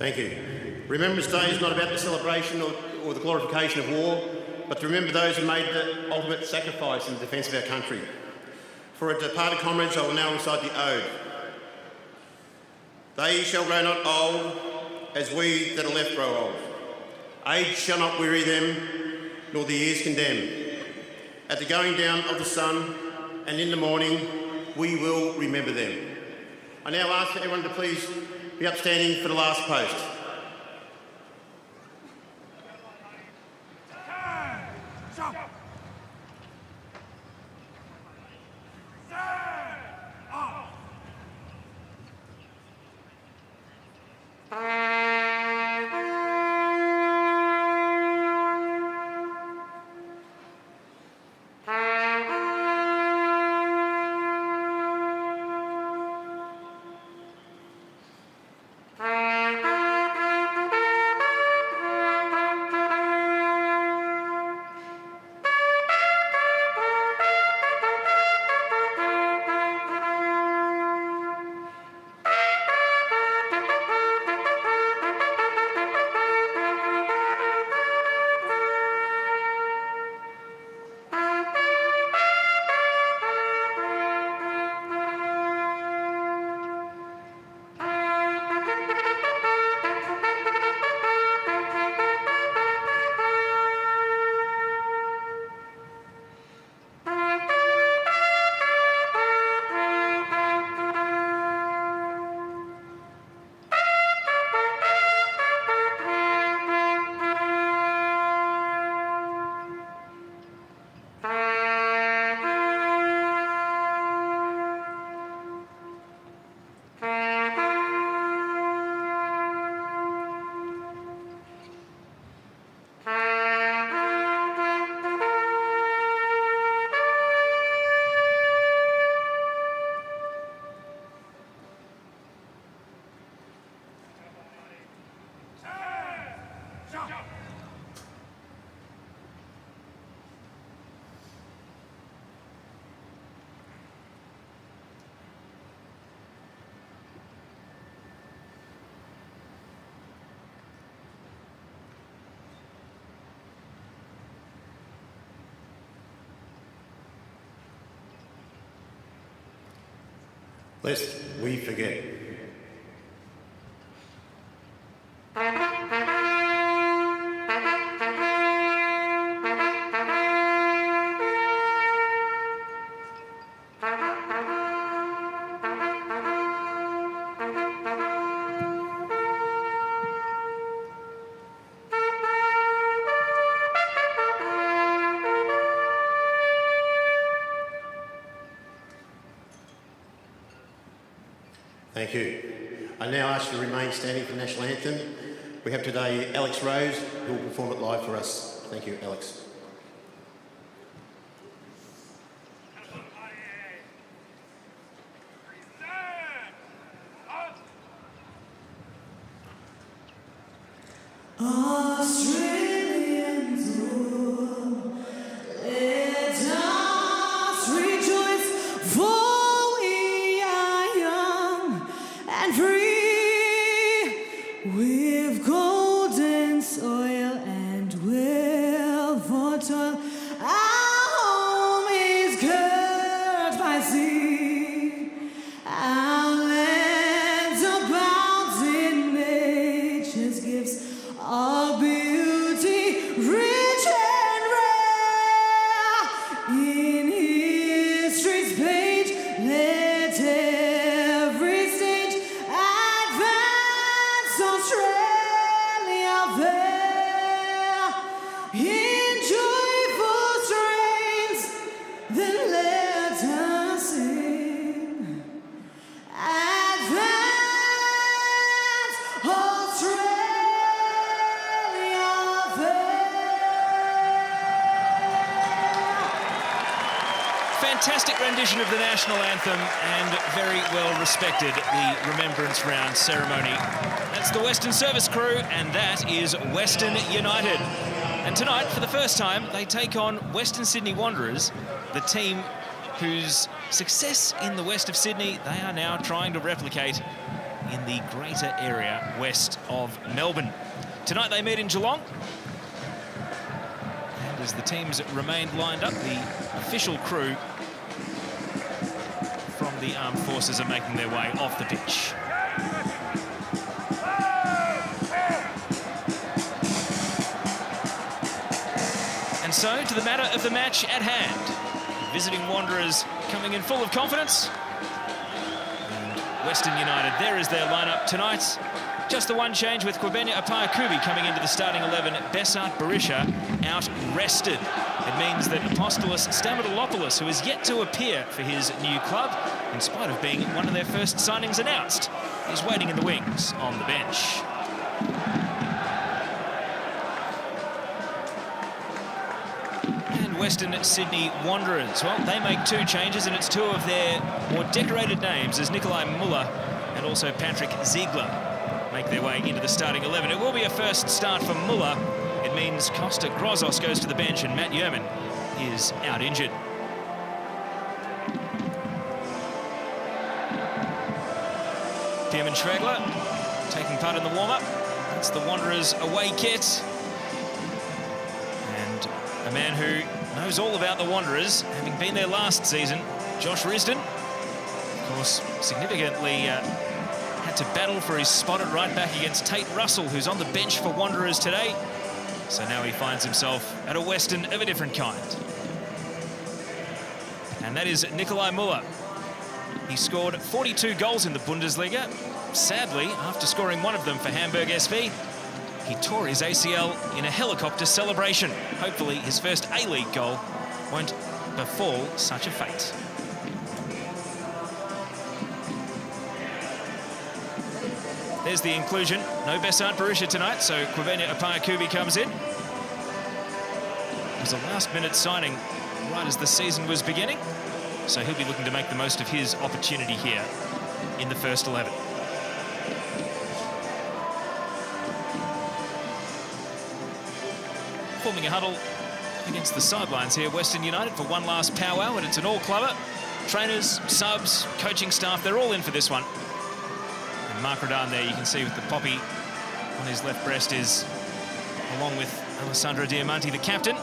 Thank you. Remembrance Day is not about the celebration or the glorification of war, but to remember those who made the ultimate sacrifice in the defence of our country. For our departed comrades, I will now recite the ode. They shall grow not old, as we that are left grow old. Age shall not weary them, nor the years condemn. At the going down of the sun and in the morning, we will remember them. I now ask everyone to please be upstanding for the last post. Lest we forget. Thank you. I now ask you to remain standing for the National Anthem. We have today Alex Rose, who will perform it live for us. Thank you, Alex. Fantastic rendition of the national anthem and very well respected the Remembrance Round ceremony. That's the Western Service crew, and that is Western United. And tonight, for the first time, they take on Western Sydney Wanderers, the team whose success in the west of Sydney they are now trying to replicate in the greater area west of Melbourne. Tonight they meet in Geelong. And as the teams remained lined up, the official crew from the armed forces are making their way off the pitch. And so, to the matter of the match at hand. Visiting Wanderers coming in full of confidence. And Western United, there is their lineup tonight. Just the one change with Kwabena Apayakubi coming into the starting 11. Besart Berisha out rested. It means that Apostolos Stamatolopoulos, who is yet to appear for his new club, in spite of being one of their first signings announced, is waiting in the wings on the bench. Western Sydney Wanderers, well, they make two changes, and it's two of their more decorated names as Nikolai Muller and also Patrick Ziegler make their way into the starting 11. It will be a first start for Muller. It means Costa Grozos goes to the bench and Matt Yerman is out injured. Pierman Schwegler taking part in the warm-up. It's the Wanderers away kit. And a man who knows all about the Wanderers, having been there last season, Josh Risdon. Of course, significantly had to battle for his spot at right back against Tate Russell, who's on the bench for Wanderers today. So now he finds himself at a Western of a different kind. And that is Nikolai Muller. He scored 42 goals in the Bundesliga. Sadly, after scoring one of them for Hamburg SV, he tore his ACL in a helicopter celebration. Hopefully his first A-League goal won't befall such a fate. There's the inclusion. No Besart Berisha tonight, so Kwabena Apayakubi comes in. It was a last-minute signing right as the season was beginning, so he'll be looking to make the most of his opportunity here in the first 11. Forming a huddle against the sidelines here, Western United, for one last powwow, and it's an all-clubber. Trainers, subs, coaching staff, they're all in for this one. And Mark Rodan there, you can see with the poppy on his left breast, is, along with Alessandro Diamanti, the captain,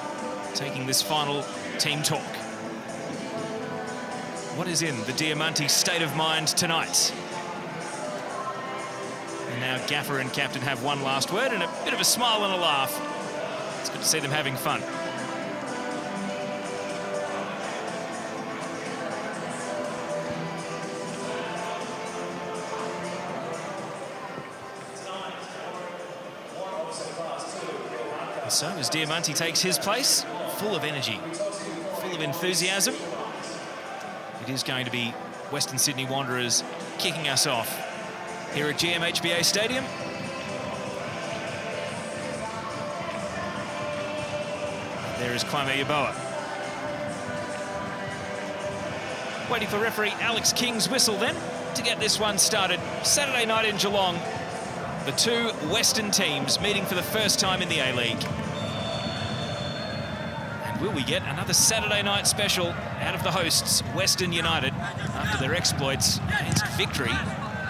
taking this final team talk. What is in the Diamanti state of mind tonight? And now Gaffer and captain have one last word and a bit of a smile and a laugh. It's good to see them having fun. And so as Diamanti takes his place, full of energy, full of enthusiasm, it is going to be Western Sydney Wanderers kicking us off here at GMHBA Stadium. There is Kwame Yeboah. Waiting for referee Alex King's whistle then to get this one started. Saturday night in Geelong. The two Western teams meeting for the first time in the A-League. And will we get another Saturday night special out of the hosts, Western United, after their exploits against Victory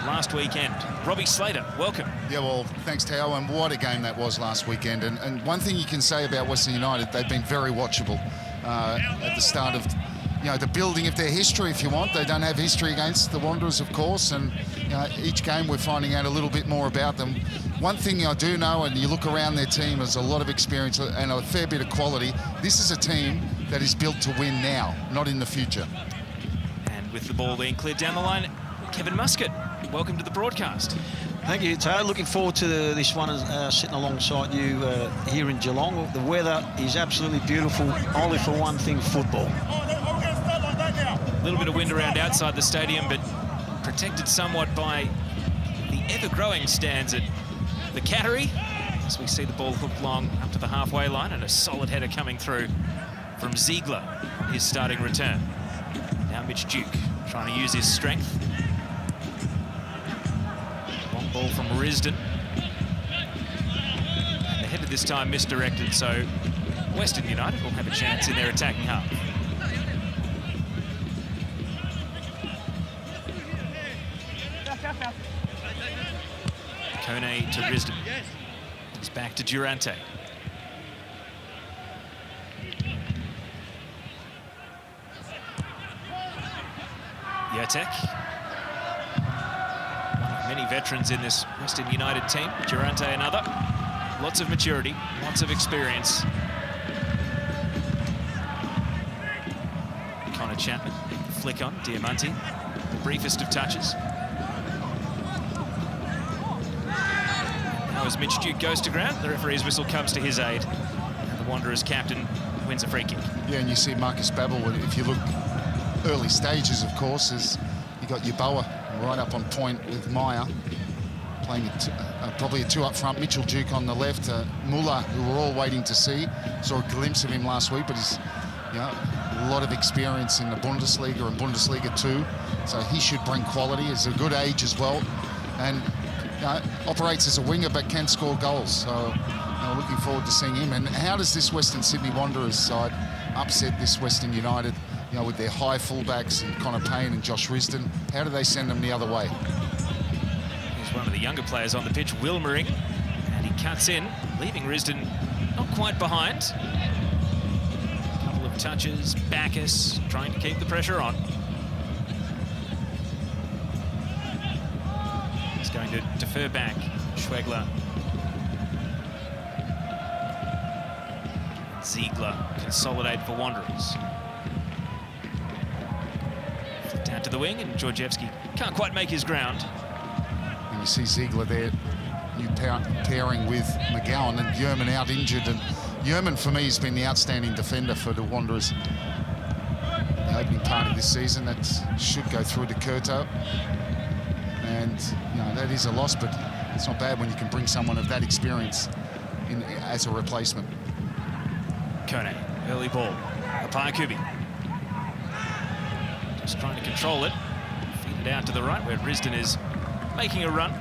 last weekend? Robbie Slater, welcome. Yeah, well, thanks, Tao, and what a game that was last weekend. And one thing you can say about Western United, they've been very watchable at the start of, the building of their history, if you want. They don't have history against the Wanderers, of course, and each game we're finding out a little bit more about them. One thing I do know, and you look around their team, there's a lot of experience and a fair bit of quality. This is a team that is built to win now, not in the future. And with the ball being cleared down the line, Kevin Muscat, welcome to the broadcast. Thank you, Taylor. Looking forward to this one, sitting alongside you here in Geelong. The weather is absolutely beautiful, only for one thing, football. A little bit of wind around outside the stadium, but protected somewhat by the ever-growing stands at the Cattery, as we see the ball hooked long up to the halfway line, and a solid header coming through from Ziegler on his starting return. Now Mitch Duke trying to use his strength. Long ball from Risdon. And the header this time misdirected, so Western United will have a chance in their attacking half. Kone to Risden. He's back to Durante. Yatek. Many veterans in this Western United team. Durante another. Lots of maturity, lots of experience. Connor Chapman, flick on, Diamanti, the briefest of touches. Now as Mitch Duke goes to ground, the referee's whistle comes to his aid. And the Wanderers captain wins a free kick. Yeah, and you see Marcus Babbel, if you look early stages, of course, as you got Yeboah right up on point with Meyer, playing probably a two up front. Mitchell Duke on the left, Muller, who we're all waiting to see. Saw a glimpse of him last week, but he's a lot of experience in the Bundesliga and Bundesliga 2, so he should bring quality. He's a good age as well, and operates as a winger but can score goals. So looking forward to seeing him. And how does this Western Sydney Wanderers side upset this Western United? With their high fullbacks and Connor Payne and Josh Risden, how do they send them the other way? Here's one of the younger players on the pitch, Wilmering, and he cuts in, leaving Risden not quite behind. A couple of touches, Bacchus trying to keep the pressure on. He's going to defer back, Schwegler. Ziegler consolidate for Wanderers. Down to the wing, and Georgievski can't quite make his ground. And you see Ziegler there, new pairing with McGowan, and Yerman out injured. And Yerman, for me, has been the outstanding defender for the Wanderers the opening part of this season. That should go through to Curto. And, that is a loss, but it's not bad when you can bring someone of that experience in as a replacement. Kone, early ball. Apayakubi. Just trying to control it. Feed it out to the right, where Risden is making a run.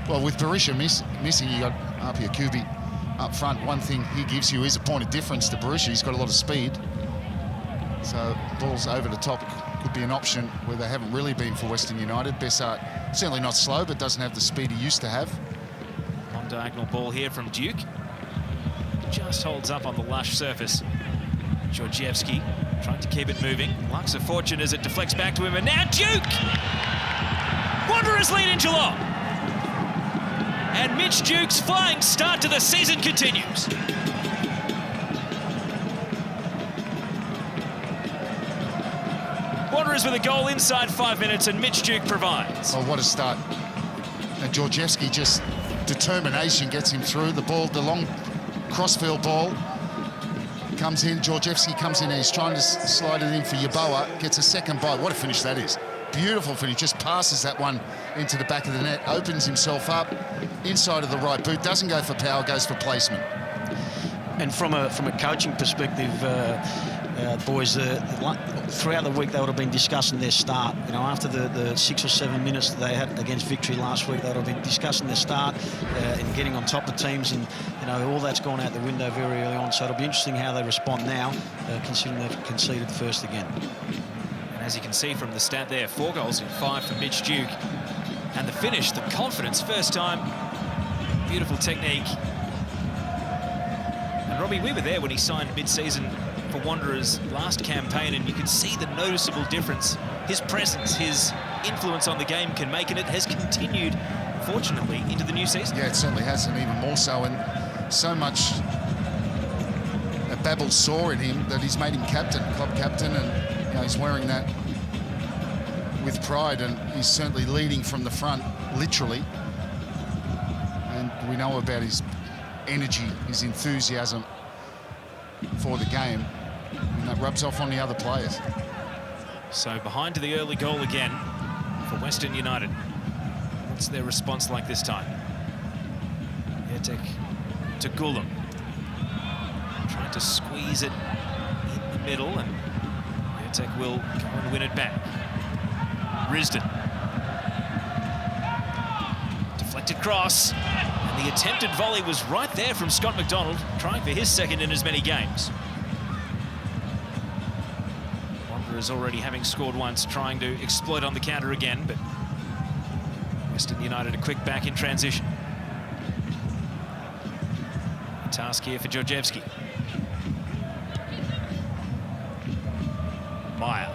Well, with Berisha missing, you got Apayakubi up front. One thing he gives you is a point of difference to Berisha. He's got a lot of speed. So balls over the top could be an option where they haven't really been for Western United. Bessart, certainly not slow, but doesn't have the speed he used to have. Long diagonal ball here from Duke. Just holds up on the lush surface. Georgievski trying to keep it moving. Lucks of fortune as it deflects back to him, and now Duke! Wanderers lead in Geelong. And Mitch Duke's flying start to the season continues. Wanderers with a goal inside 5 minutes, and Mitch Duke provides. Oh, what a start. And Georgievski, just determination gets him through. The ball, the long crossfield ball comes in. Georgievski comes in and he's trying to slide it in for Yeboah. Gets a second bite. What a finish that is. Beautiful finish. Just passes that one into the back of the net. Opens himself up inside of the right boot. Doesn't go for power, goes for placement. And from a coaching perspective, boys, throughout the week they would have been discussing their start. After the 6 or 7 minutes that they had against Victory last week, they would have been discussing their start and getting on top of teams, and all that's gone out the window very early on. So it'll be interesting how they respond now, considering they've conceded first again. And as you can see from the stat there, 4 goals in 5 for Mitch Duke, and the finish, the confidence, first time, beautiful technique. And Robbie, we were there when he signed mid-season for Wanderers last campaign, and you could see the noticeable difference his presence, his influence on the game can make, and it has continued, fortunately, into the new season. Yeah, it certainly has, and even more so, and so much that Babbel saw in him that he's made him captain, club captain, and he's wearing that with pride, and he's certainly leading from the front, literally. And we know about his energy, his enthusiasm for the game, and that rubs off on the other players. So behind to the early goal again for Western United. What's their response like this time? Yatek to Gulam. Trying to squeeze it in the middle, and Yatek will go and win it back. Risden. Deflected cross. And the attempted volley was right there from Scott McDonald, trying for his second in as many games. Wanderers already having scored once, trying to exploit on the counter again, but Western United a quick back in transition. The task here for Georgievski. Meyer.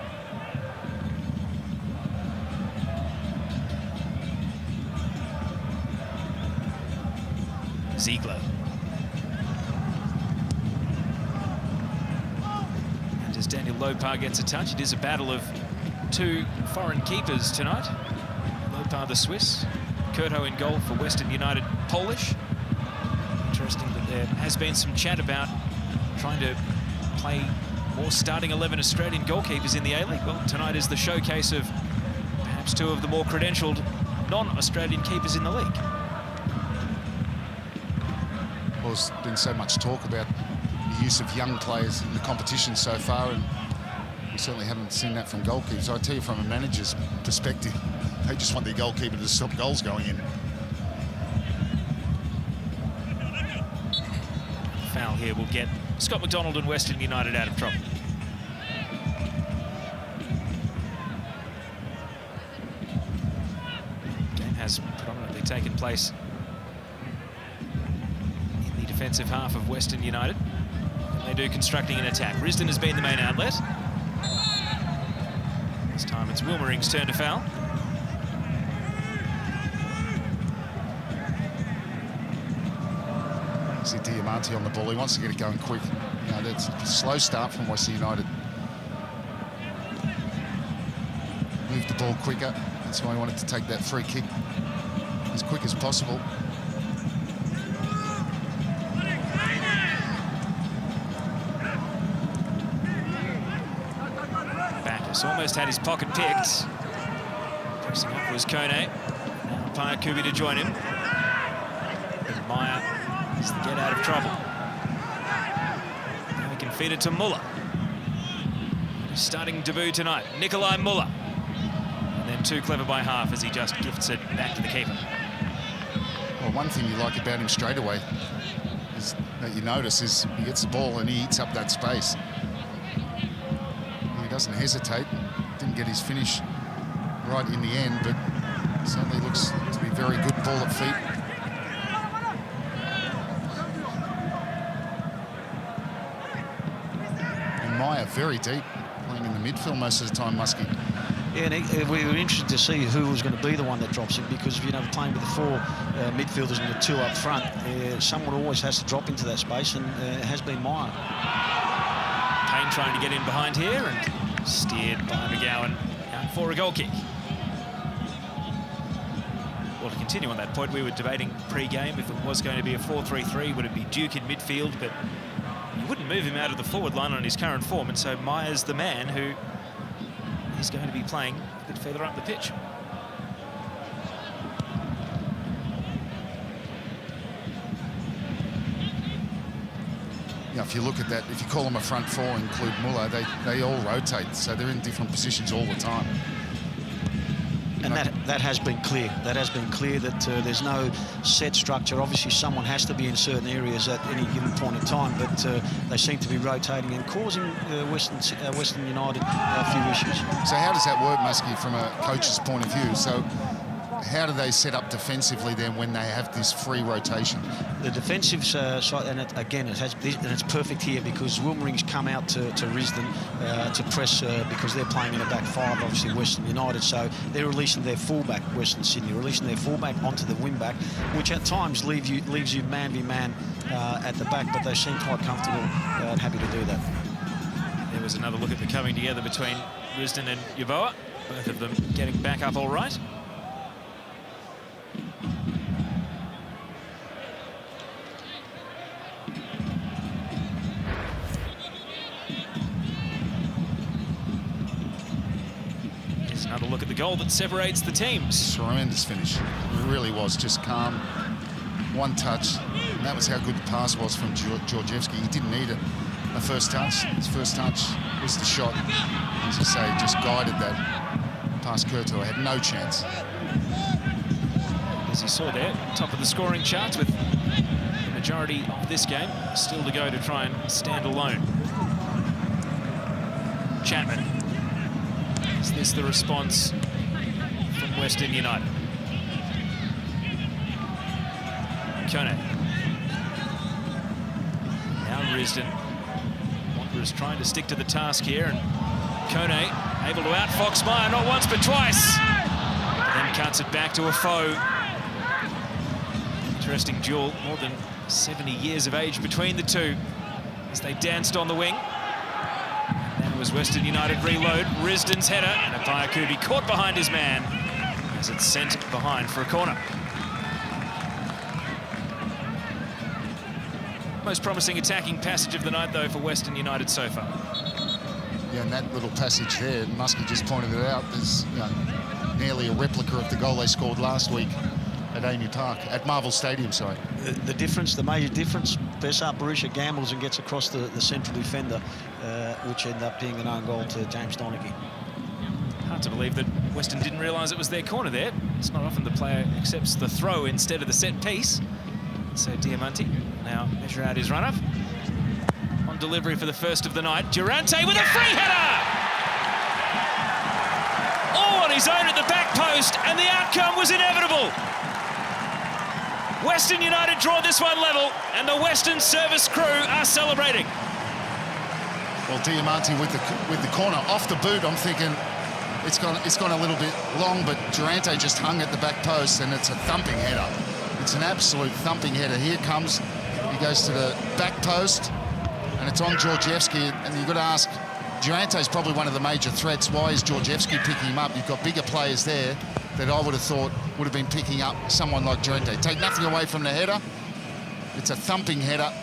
Ziegler. And as Daniel Lopar gets a touch, it is a battle of two foreign keepers tonight. Lopar, the Swiss. Curto in goal for Western United, Polish. Interesting that there has been some chat about trying to play more starting 11 Australian goalkeepers in the A-League. Well, tonight is the showcase of perhaps two of the more credentialed non-Australian keepers in the league. Well, there's been so much talk about the use of young players in the competition so far, and we certainly haven't seen that from goalkeepers. I tell you, from a manager's perspective, they just want their goalkeeper to stop goals going in. Foul here will get Scott McDonald and Western United out of trouble. Game has predominantly taken place in the defensive half of Western United. And they do constructing an attack. Risdon has been the main outlet. This time it's Wilmering's turn to foul. See Diamante on the ball. He wants to get it going quick. You know, that's a slow start from Western United. Move the ball quicker. That's why he wanted to take that free kick as quick as possible. Backus almost had his pocket picked. Pressing up was Kone. Now Paya Kubi to join him. And Meyer is to get out of trouble. Now he can feed it to Muller. His starting debut tonight, Nikolai Muller. And then too clever by half as he just gifts it back to the keeper. Well, one thing you like about him straight away is that you notice is he gets the ball and he eats up that space. He doesn't hesitate. Didn't get his finish right in the end, but certainly looks to be very good ball at feet. And Meyer very deep, playing in the midfield most of the time, Muskie. Yeah, and we were interested to see who was going to be the one that drops it, because, you know, playing with the four midfielders and the two up front, someone always has to drop into that space, and it has been Meyer. Payne trying to get in behind here and steered by McGowan out for a goal kick. Well, to continue on that point, we were debating pre-game if it was going to be a 4-3-3, would it be Duke in midfield, but you wouldn't move him out of the forward line on his current form, and so Meyer's the man who is going to be playing a bit further up the pitch. You know, if you look at that, if you call them a front four, include Muller, they all rotate, so they're in different positions all the time. And that has been clear. That has been clear that there's no set structure. Obviously, someone has to be in certain areas at any given point in time, but they seem to be rotating and causing Western United a few issues. So how does that work, Muskie, from a coach's point of view? So how do they set up defensively then when they have this free rotation? The defensive side, and it's perfect here because Wilmering's come out to Risdon to press because they're playing in a back five, obviously Western United, so they're releasing their fullback, Western Sydney, releasing their fullback onto the wing-back, which at times leaves you man-v-man at the back, but they seem quite comfortable and happy to do that. There was another look at the coming together between Risdon and Yeboah, both of them getting back up all right. Another look at the goal that separates the teams. Tremendous finish. It really was just calm. One touch. And that was how good the pass was from Georgievski. He didn't need a first touch. His first touch was the shot. As you say, just guided that past Curto. Had no chance. As you saw there, top of the scoring charts with the majority of this game still to go to try and stand alone. Chapman. Is this the response from Western United? Kone. Risdon. Wanderers trying to stick to the task here, and Kone able to outfox Meyer, not once but twice. But then cuts it back to a foe. Interesting duel, more than 70 years of age between the two as they danced on the wing. And then was Western United reload. Risdon's header, and Abayakubi caught behind his man as it's sent behind for a corner. Most promising attacking passage of the night, though, for Western United so far. Yeah, and that little passage there, Muskie just pointed it out, is nearly a replica of the goal they scored last week at Amy Park, at Marvel Stadium, sorry. The difference, the major difference, Bessar Barisha gambles and gets across the central defender, which ended up being an own goal to James Donaghy. Hard to believe that Western didn't realise it was their corner there. It's not often the player accepts the throw instead of the set piece. So Diamante now measure out his run-up. On delivery for the first of the night, Durante with a free header! All on his own at the back post, and the outcome was inevitable. Western United draw this one level, and the Western service crew are celebrating. Well, Diamante with the corner off the boot, I'm thinking it's gone a little bit long, but Durante just hung at the back post, and it's a thumping header. It's an absolute thumping header. Here comes, he goes to the back post, and it's on Georgievski, and you've got to ask, Durante's probably one of the major threats. Why is Georgievski picking him up? You've got bigger players there that I would have thought would have been picking up someone like Durante. Take nothing away from the header. It's a thumping header,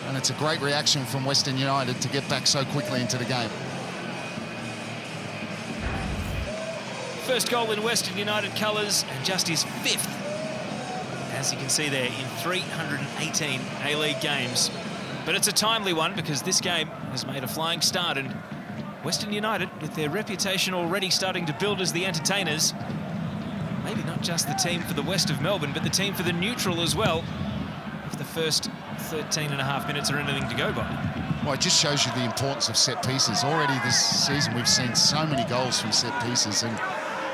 and it's a great reaction from Western United to get back so quickly into the game. First goal in Western United colours, and just his fifth, as you can see there, in 318 A-League games. But it's a timely one because this game has made a flying start, and Western United, with their reputation already starting to build as the entertainers, maybe not just the team for the west of Melbourne, but the team for the neutral as well, if the first 13.5 minutes are anything to go by. Well, it just shows you the importance of set pieces. Already this season, we've seen so many goals from set pieces, and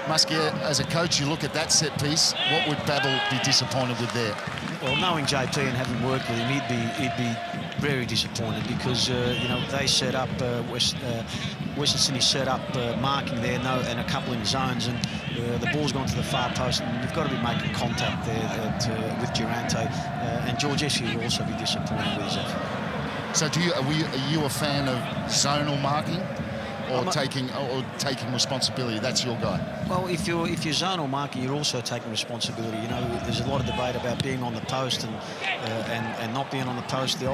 Muskie, as a coach, you look at that set piece, what would Babel be disappointed with there? Well, knowing JT and having worked with him, he'd be very disappointed because you know, they set up Western Sydney set up marking there, and a couple in zones, and the ball's gone to the far post, and you've got to be making contact there with Durante, and Georgievski will also be disappointed with his effort. So, are you a fan of zonal marking? Or taking responsibility? That's your guy. Well, if you're zonal marking, you're also taking responsibility. You know, there's a lot of debate about being on the post and not being on the post. The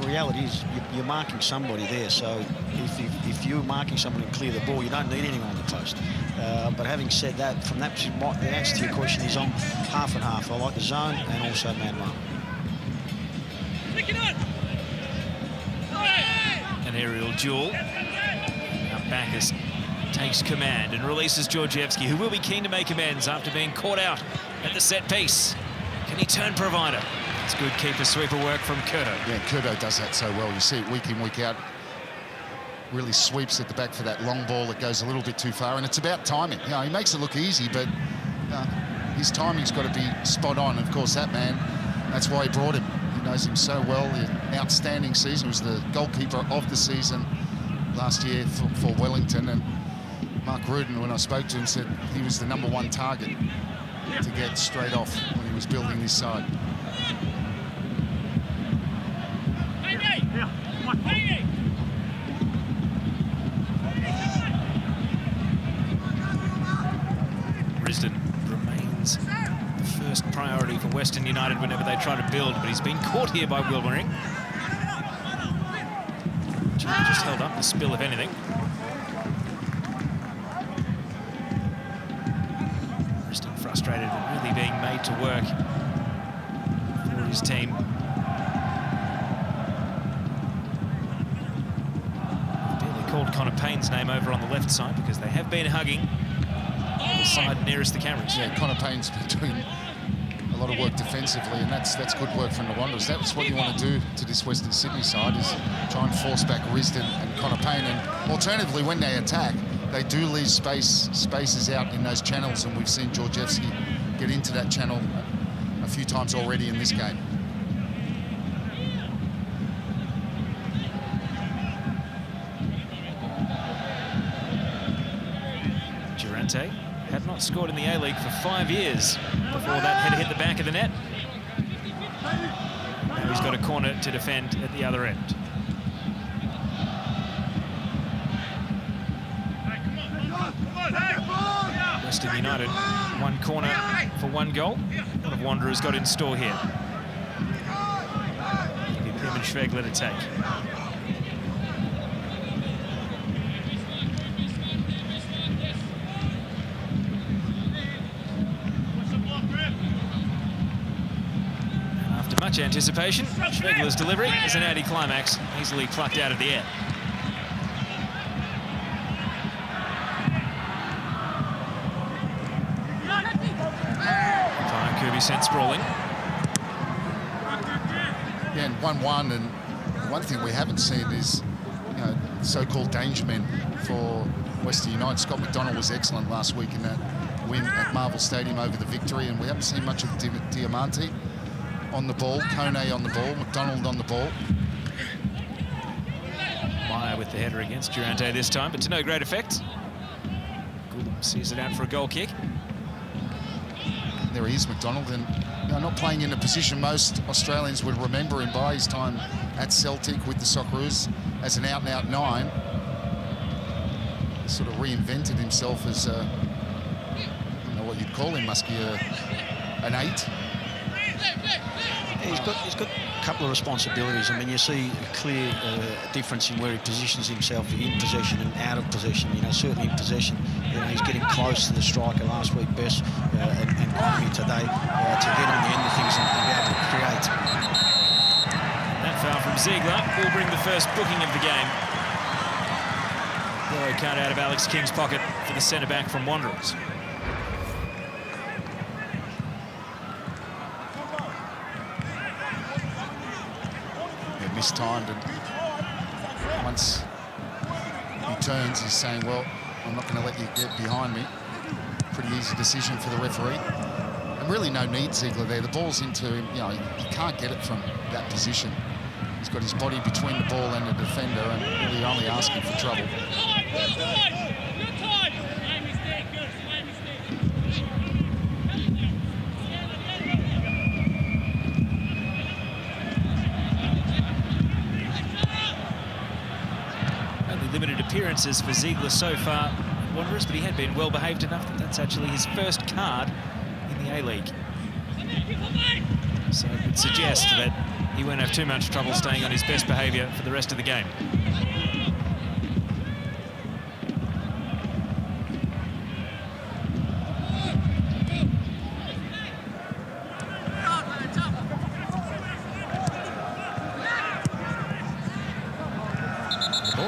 reality is you're marking somebody there. So if you're marking somebody to clear the ball, you don't need anyone on the post. But having said that, from that position, the answer to your question is on half and half. I like the zone and also man-mark. An aerial duel. Backus takes command and releases Georgievski, who will be keen to make amends after being caught out at the set piece. Can he turn provider? It's good keeper sweeper work from Kurto. Yeah, Kurto does that so well. You see it week in, week out. Really sweeps at the back for that long ball that goes a little bit too far, and it's about timing. You know, he makes it look easy, but his timing's got to be spot on. Of course, that man, that's why he brought him. He knows him so well. The outstanding season. He was the goalkeeper of the season last year for Wellington, and Mark Rudin, when I spoke to him, said he was the #1 target to get straight off when he was building this side. Risdon remains the first priority for Western United whenever they try to build, but he's been caught here by Wilmering. Just held up the spill, if anything. Risdon frustrated and really being made to work for his team. Barely called Connor Payne's name over on the left side because they have been hugging the side nearest the cameras. Yeah, Connor Payne's been doing a lot of work defensively, and that's good work from the Wanderers. That's what you want to do to this Western Sydney side, is try and force back Risdon and Connor Payne. And alternatively, when they attack, they do leave spaces out in those channels, and we've seen Georgievski get into that channel a few times already in this game. Durante had not scored in the A-League for 5 years before that header hit the back of the net. Now he's got a corner to defend at the other end. Western United, one corner for one goal. A lot of Wanderers got in store here. Give him and Schwegler to take. After much anticipation, Schwegler's delivery is an anti-climax, easily plucked out of the air. Sent sprawling. Yeah, and 1-1, and one thing we haven't seen is, you know, so-called danger men for Western United. Scott McDonald was excellent last week in that win at Marvel Stadium over the Victory, and we haven't seen much of Diamante on the ball, Kone on the ball, McDonald on the ball. Meyer with the header against Durante this time, but to no great effect. Gould sees it out for a goal kick. There he is, McDonald, and you know, not playing in a position most Australians would remember him by, his time at Celtic with the Socceroos as an out-and-out 9. He sort of reinvented himself as I don't know what you'd call him, must be an 8. He's got a couple of responsibilities. I mean, you see a clear difference in where he positions himself in possession and out of possession. You know, certainly in possession, you know, he's getting close to the striker last week, Bess, and Kwame today, to get on the end of things and be able to create. That foul from Ziegler will bring the first booking of the game. Yellow card out of Alex King's pocket for the centre-back from Wanderers. Mistimed, and once he turns, he's saying, well, I'm not going to let you get behind me. Pretty easy decision for the referee. And really no need, Ziegler there. The ball's into him, you know, he can't get it from that position. He's got his body between the ball and the defender, and really only asking for trouble. Limited appearances for Ziegler so far at Wanderers, but he had been well behaved enough that that's actually his first card in the A-League. So it would suggest that he won't have too much trouble staying on his best behaviour for the rest of the game.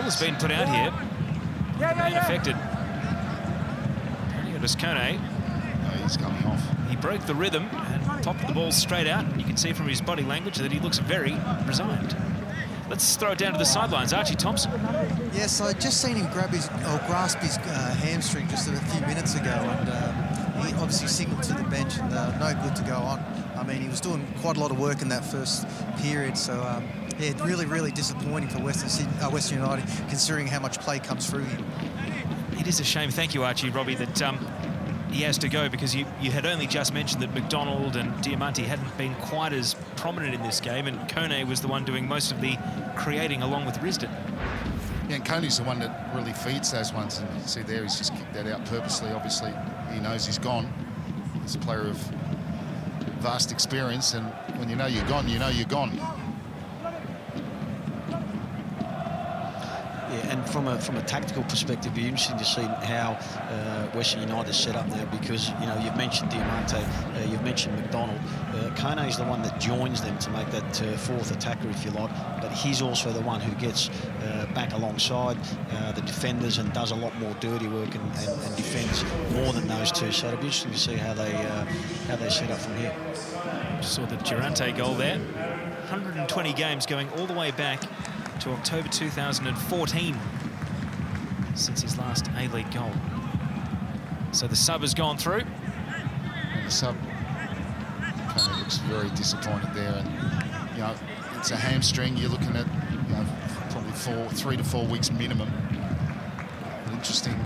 Has been put out here. Unaffected. Kone. No, he's coming off. He broke the rhythm and popped the ball straight out. You can see from his body language that he looks very resigned. Let's throw it down to the sidelines. Archie Thompson. Yes, I just seen him grasp his hamstring just a few minutes ago, and he obviously signalled to the bench and no good to go on. I mean, he was doing quite a lot of work in that first period, so yeah, really disappointing for Western United, considering how much play comes through him. It is a shame, thank you, Archie, Robbie, that he has to go, because you had only just mentioned that McDonald and Diamante hadn't been quite as prominent in this game, and Kone was the one doing most of the creating along with Risdon. Yeah, and Kone's the one that really feeds those ones, and you see there he's just kicked that out purposely. Obviously, he knows he's gone. He's a player of vast experience, and when you know you're gone, you know you're gone. And from a tactical perspective, it'd be interesting to see how Western United is set up now, because, you know, you've mentioned Diamante, you've mentioned McDonald. Kone is the one that joins them to make that fourth attacker, if you like, but he's also the one who gets back alongside the defenders and does a lot more dirty work and defends more than those two. So it'll be interesting to see how they set up from here. Saw the Durante goal there. 120 games going all the way back to October 2014 since his last A-League goal. So the sub has gone through. And the sub kind of looks very disappointed there, and you know, it's a hamstring. You're looking at, you know, probably 3 to 4 weeks minimum. But interesting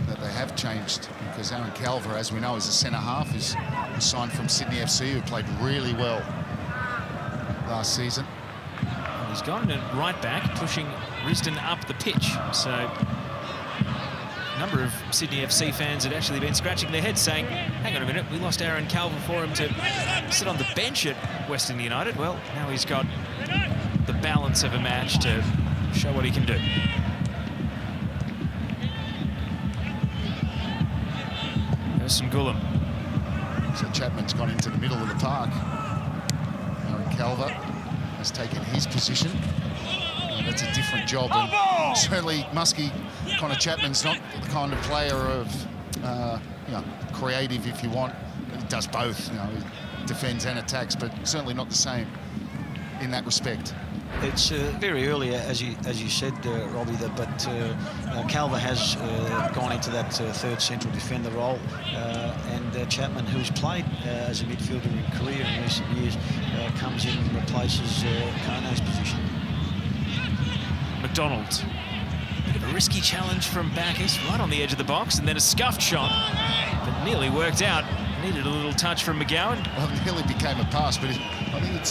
that they have changed because Aaron Calver, as we know, is a centre-half, is signed from Sydney FC, who played really well last season. Well, he's gone in right back, pushing Risdon up the pitch. So a number of Sydney FC fans had actually been scratching their heads saying, hang on a minute, we lost Aaron Calver for him to sit on the bench at Western United. Well, now he's got the balance of a match to show what he can do. Gulam. So Chapman's gone into the middle of the park. Aaron Calver has taken his position. That's a different job. And certainly Muskie, Connor Chapman's not the kind of player of, you know, creative if you want. He does both, you know, he defends and attacks, but certainly not the same in that respect. It's very early, as you said, Robbie, but Calver has gone into that third central defender role, and Chapman, who's played as a midfielder in career in recent years, comes in and replaces Kone's position. McDonald. Bit of a risky challenge from Bacchus, right on the edge of the box, and then a scuffed shot that nearly worked out. Needed a little touch from McGowan. Well, it nearly became a pass, but I think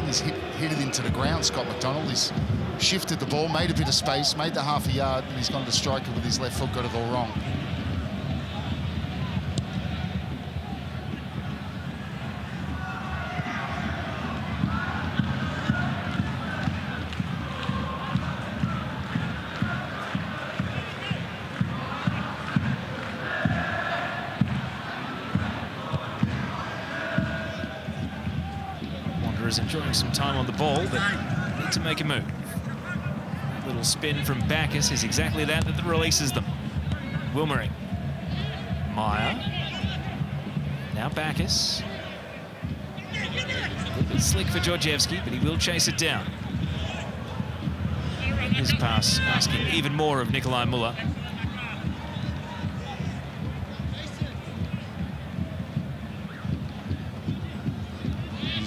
he's hit it into the ground, Scott McDonald. He's shifted the ball, made a bit of space, made the half a yard, and he's gone to strike it with his left foot, got it all wrong. Enjoying some time on the ball, but need to make a move. A little spin from Bacchus is exactly that releases them. Wilmering. Meyer. Now Bacchus. A little bit slick for Georgievski, but he will chase it down. His pass asking even more of Nikolai Muller.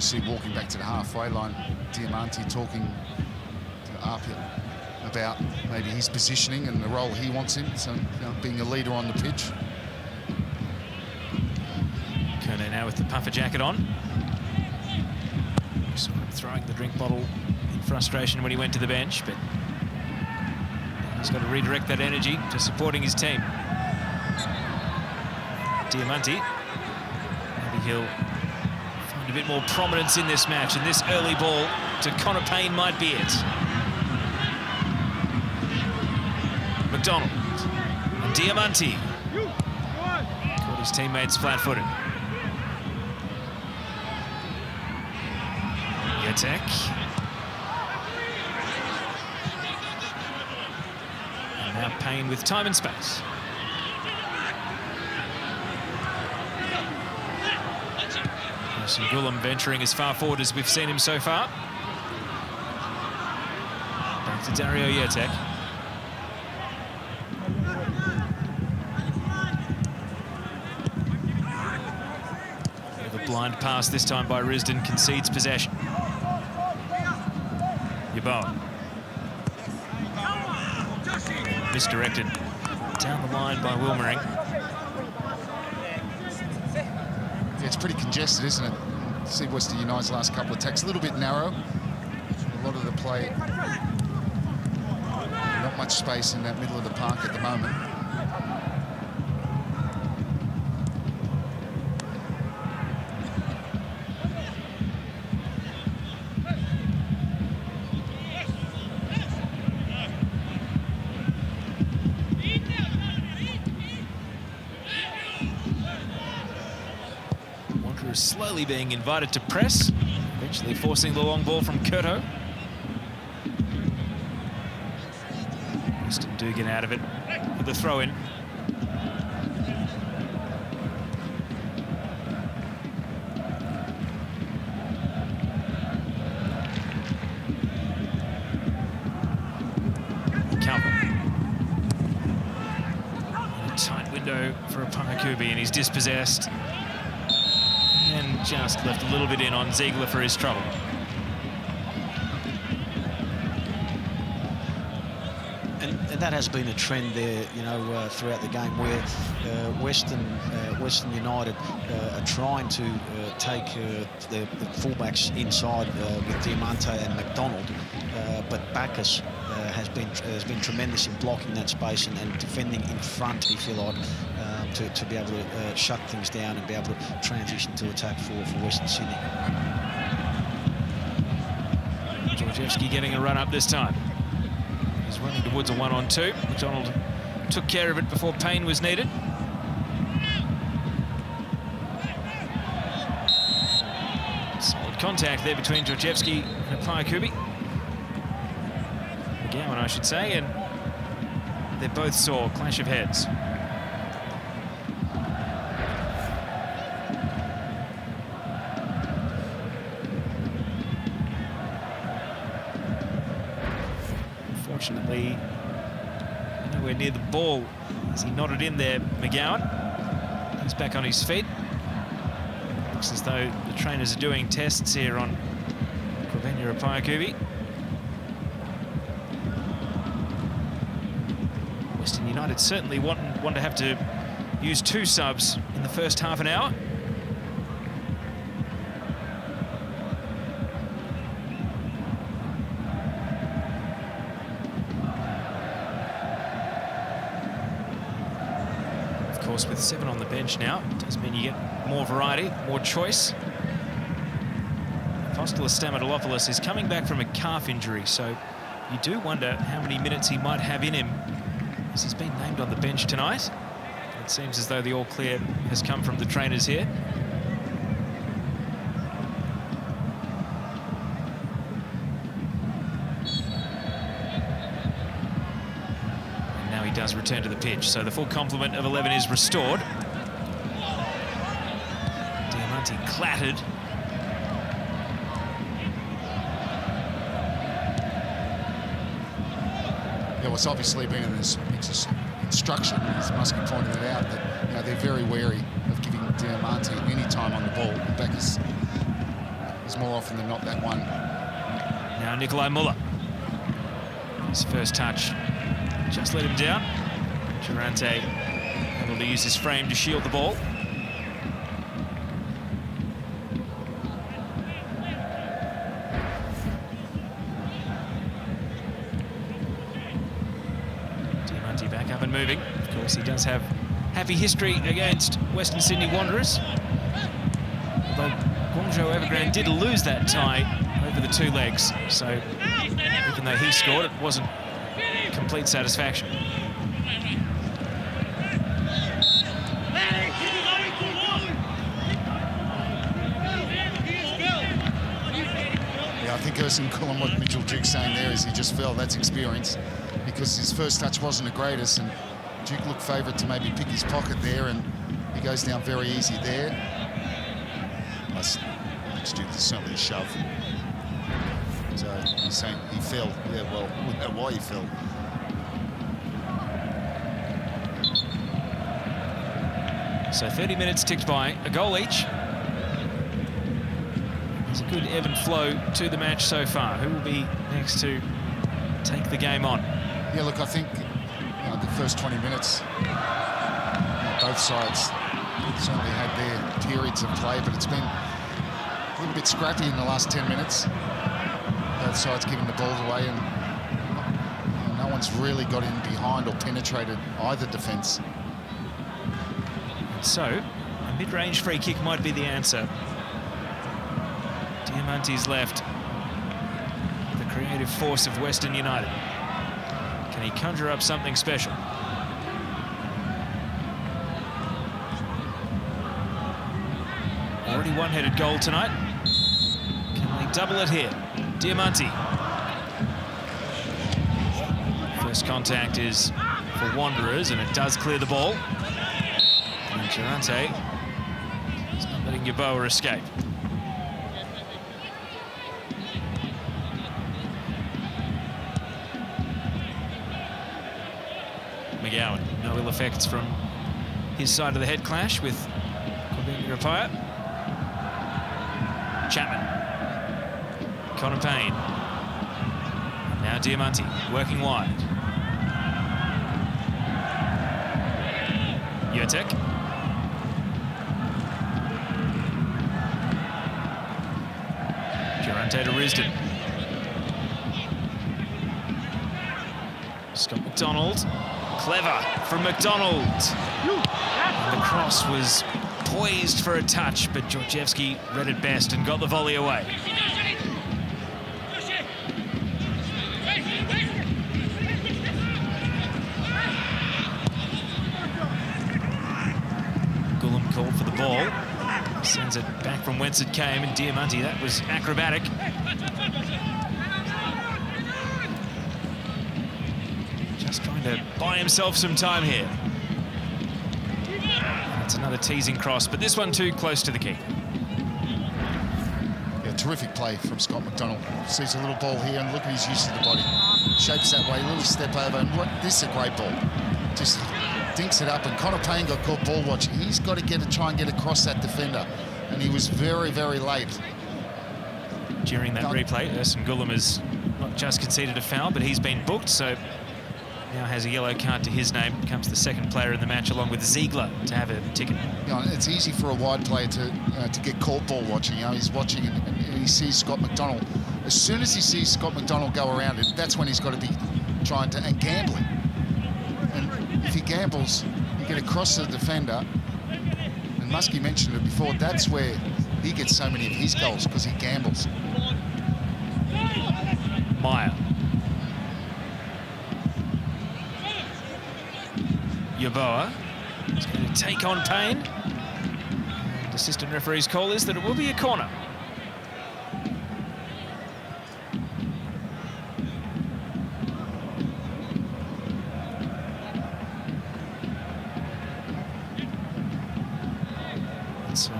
See walking back to the halfway line, Diamanti talking to Arpia about maybe his positioning and the role he wants in, so, you know, being a leader on the pitch. Kone now with the puffer jacket on. Sort of throwing the drink bottle in frustration when he went to the bench, but he's got to redirect that energy to supporting his team. Diamanti, maybe he'll a bit more prominence in this match, and this early ball to Connor Payne might be it. McDonald and Diamanti caught his teammates flat-footed. Yetek. And now Payne with time and space. Gulam venturing as far forward as we've seen him so far. Back to Dario Yetek. The blind pass this time by Risdon concedes possession. Yeboah. Misdirected down the line by Wilmering. It's pretty congested, isn't it? See Western United's last couple of attacks, a little bit narrow. A lot of the play, not much space in that middle of the park at the moment. Slowly being invited to press, eventually forcing the long ball from Curto. Western do get out of it with the throw-in. Calvin. A tight window for Pamakubi, and he's dispossessed. And just left a little bit in on Ziegler for his trouble. And that has been a trend there, you know, throughout the game, where Western United are trying to take the fullbacks inside with Diamante and McDonald, but Bacchus has been tremendous in blocking that space and defending in front, if you like, to be able to shut things down and be able to transition to attack for Western Sydney. Georgievski getting a run up this time. He's running towards a 1-on-2. McDonald took care of it before Payne was needed. Solid contact there between Georgievski and Payakubi. McGowan, I should say, and they both saw a clash of heads. Unfortunately, nowhere near the ball as he nodded in there, McGowan. He's back on his feet. Looks as though the trainers are doing tests here on Kwabena Payakubi. Western United certainly want to have to use 2 subs in the first half an hour. Of course, with 7 on the bench now, it does mean you get more variety, more choice. Apostolos Stamatolopoulos is coming back from a calf injury, so you do wonder how many minutes he might have in him, as he's been named on the bench tonight. It seems as though the all-clear has come from the trainers here. And now he does return to the pitch, so the full complement of 11 is restored. Diamante clattered. Yeah, well, it's obviously been in this instruction, as Muskie pointed it out, that, you know, they're very wary of giving Diamante any time on the ball. Bacchus is more often than not that one. Now Nikolai Muller. His first touch just let him down. Durante able to use his frame to shield the ball. Diamante back up and moving. Of course, he does have happy history against Western Sydney Wanderers. Although Guangzhou Evergrande did lose that tie over the 2 legs, so even though he scored, it wasn't complete satisfaction. Yeah, I think Erson Cullen, what Mitchell Duke's saying there is he just felt that's experience, because his first touch wasn't the greatest, and Duke looked favourite to maybe pick his pocket there, and he goes down very easy there. Plus, Duke is certainly a shove. So he's saying he fell. Yeah, well, we know why he fell. So 30 minutes ticked by, a goal each. There's a good ebb and flow to the match so far. Who will be next to take the game on? Yeah, look, I think the first 20 minutes, both sides certainly had their periods of play, but it's been a little bit scrappy in the last 10 minutes. Both sides giving the balls away, and no one's really got in behind or penetrated either defence. So, a mid-range free kick might be the answer. Diamante's left, the creative force of Western United. Can he conjure up something special? Already one-headed goal tonight. Can they double it here? Diamante. First contact is for Wanderers, and it does clear the ball. And Durante is not letting Yeboah escape. McGowan, no ill effects from his side of the head clash with Kwabena Rapaya. Chapman. Connor Payne. Now Diamante working wide. Jurtek. Durante to Risdon. Scott McDonald. Clever from McDonald. And the cross was poised for a touch, but Georgievski read it best and got the volley away. Gullum called for the ball. Sends it back from whence it came, and Diamanti, that was acrobatic. Just trying to buy himself some time here. That's another teasing cross, but this one too close to the keeper. Yeah, terrific play from Scott McDonald. Sees a little ball here, and look at his use of the body. Shapes that way, a little step over, and look, this is a great ball. Just dinks it up, and Connor Payne got caught ball watching. He's got to try and get across that defender, and he was very, very late. During that replay, Ersin Gullum has not just conceded a foul, but he's been booked, so now has a yellow card to his name. Becomes the second player in the match, along with Ziegler, to have a ticket. You know, it's easy for a wide player to get caught ball watching. You know, he's watching and he sees Scott McDonald. As soon as he sees Scott McDonald go around it, that's when he's got to be trying to, and gambling. And if he gambles, you get across the defender. And Muskie mentioned it before, that's where he gets so many of his goals, because he gambles. Meyer. Yeboah is going to take on Payne. And assistant referee's call is that it will be a corner. So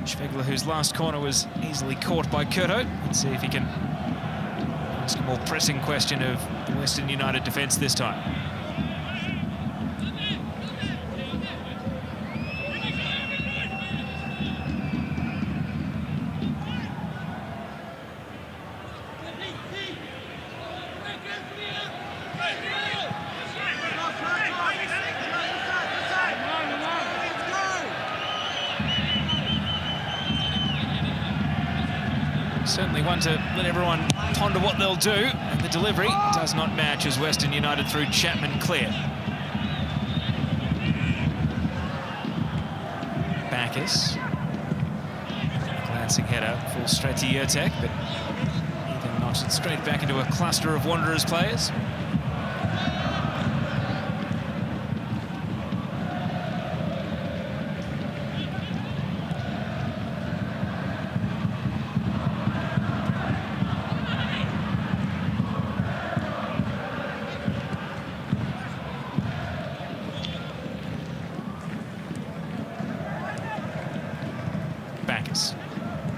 Schwegler, whose last corner was easily caught by Curto. Let's see if he can ask a more pressing question of the Western United defence this time. Certainly one to let everyone ponder what they'll do, and the delivery does not match as Western United through Chapman clear. Bacchus. Glancing header, falls straight to Jurtek, but he then knocks it straight back into a cluster of Wanderers players.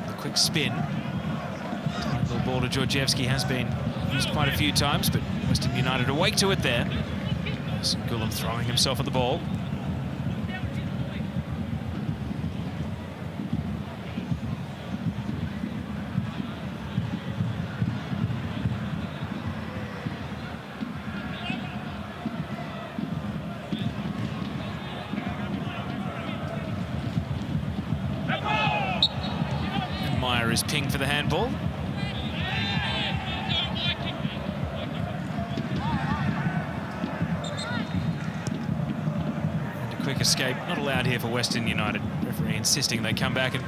The quick spin. The ball to Georgievski has been used quite a few times, but Western United awake to it there. Gullum throwing himself at the ball. Meyer is pinged for the handball. And a quick escape, not allowed here for Western United. Referee insisting they come back and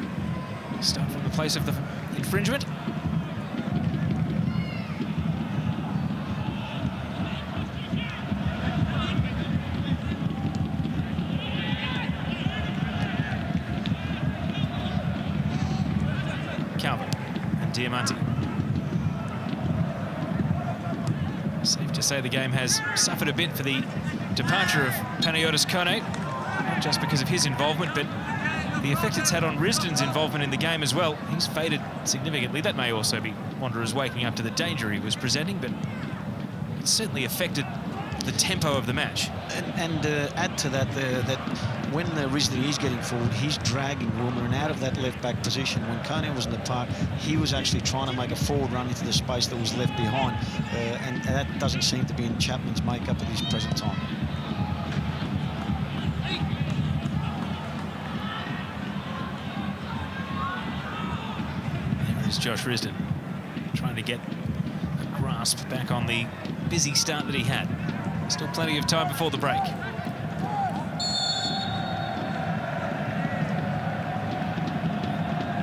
start from the place of the infringement. Calvin and Diamanti. Safe to say the game has suffered a bit for the departure of Panagiotis Kone, not just because of his involvement, but the effect it's had on Risdon's involvement in the game as well. He's faded significantly. That may also be Wanderers waking up to the danger he was presenting, but it certainly affected the tempo of the match. And add to that, that when Risdon is getting forward, he's dragging Wilmer out of that left-back position. When Kone was in the park, he was actually trying to make a forward run into the space that was left behind, and that doesn't seem to be in Chapman's makeup at this present time. Josh Risdon, trying to get a grasp back on the busy start that he had. Still plenty of time before the break.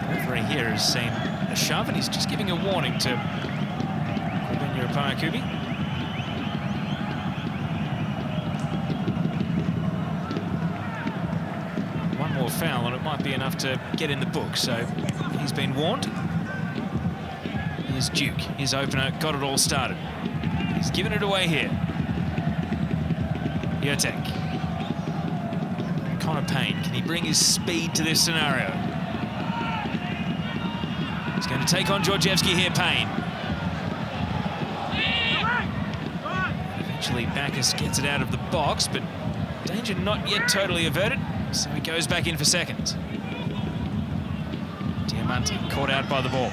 The referee here has seen a shove, and he's just giving a warning to Payakubi. One more foul and it might be enough to get in the book, so he's been warned. Here's Duke, his opener, got it all started. He's given it away here. Yotek. Connor Payne, can he bring his speed to this scenario? He's going to take on Georgievski here, Payne. Eventually Backus gets it out of the box, but danger not yet totally averted, so he goes back in for seconds. Diamante caught out by the ball.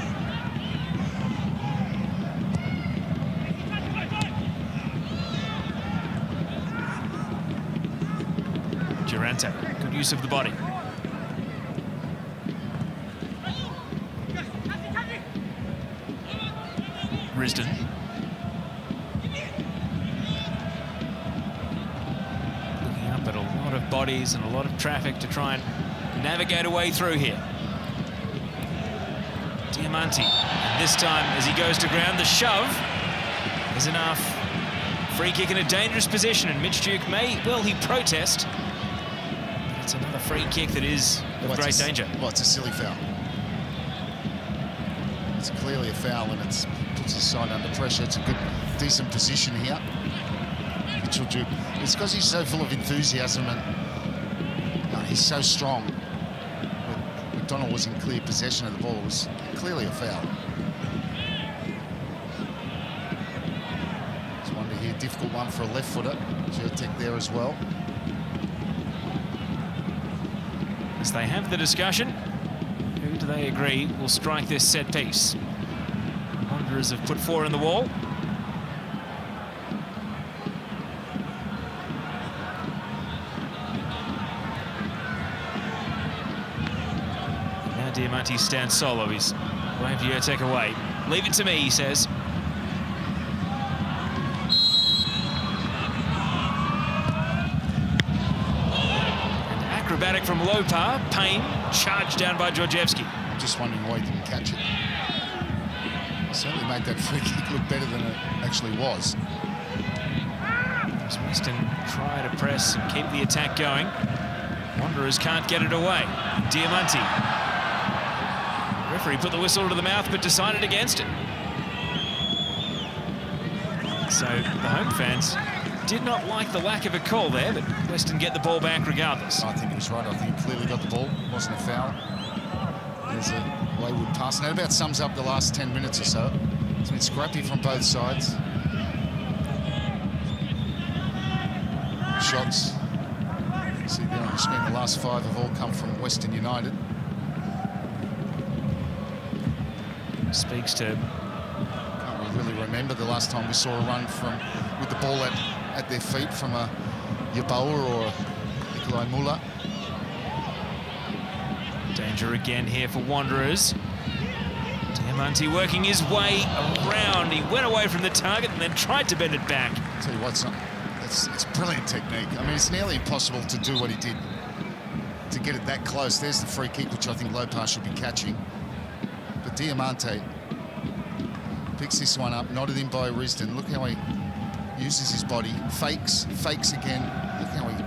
Durante, good use of the body. Risdon. Looking up at a lot of bodies and a lot of traffic to try and navigate a way through here. Diamante, and this time as he goes to ground, the shove is enough. Free kick in a dangerous position, and Mitch Duke may, well, he protest. It's another free kick that is of great danger. Well, it's a silly foul. It's clearly a foul, and it puts his side under pressure. It's a good, decent position here. Mitchell Duke. It's because he's so full of enthusiasm and he's so strong. But McDonald was in clear possession of the ball. It was clearly a foul. Just wonder here, difficult one for a left footer. Jurtek there as well. As they have the discussion, who do they agree will strike this set piece? Wanderers have put 4 in the wall. Now Diamante stands solo. He's waved Jurtek away. Leave it to me, he says. Acrobatic from Lopar. Payne charged down by Georgievski. I'm just wondering why he didn't catch it. He certainly made that free kick look better than it actually was. As Weston try to press and keep the attack going. Wanderers can't get it away. Diamante. Referee put the whistle to the mouth but decided against it. So the home fans did not like the lack of a call there, but Weston get the ball back regardless. I think he was right. I think he clearly got the ball. It wasn't a foul. There's a wayward pass. And that about sums up the last 10 minutes or so. It's been scrappy from both sides. Shots. You see there on the screen, the last 5 have all come from Western United. Speaks to... Can't really remember the last time we saw a run from with the ball at their feet from a Yeboah or Nikolai Muller. Danger again here for Wanderers. Diamante working his way around. He went away from the target and then tried to bend it back. I'll tell you what, it's brilliant technique. I mean, it's nearly impossible to do what he did, to get it that close. There's the free kick, which I think Lopar should be catching. But Diamante picks this one up, nodded in by Risdon. Look how he uses his body, fakes again. Look how he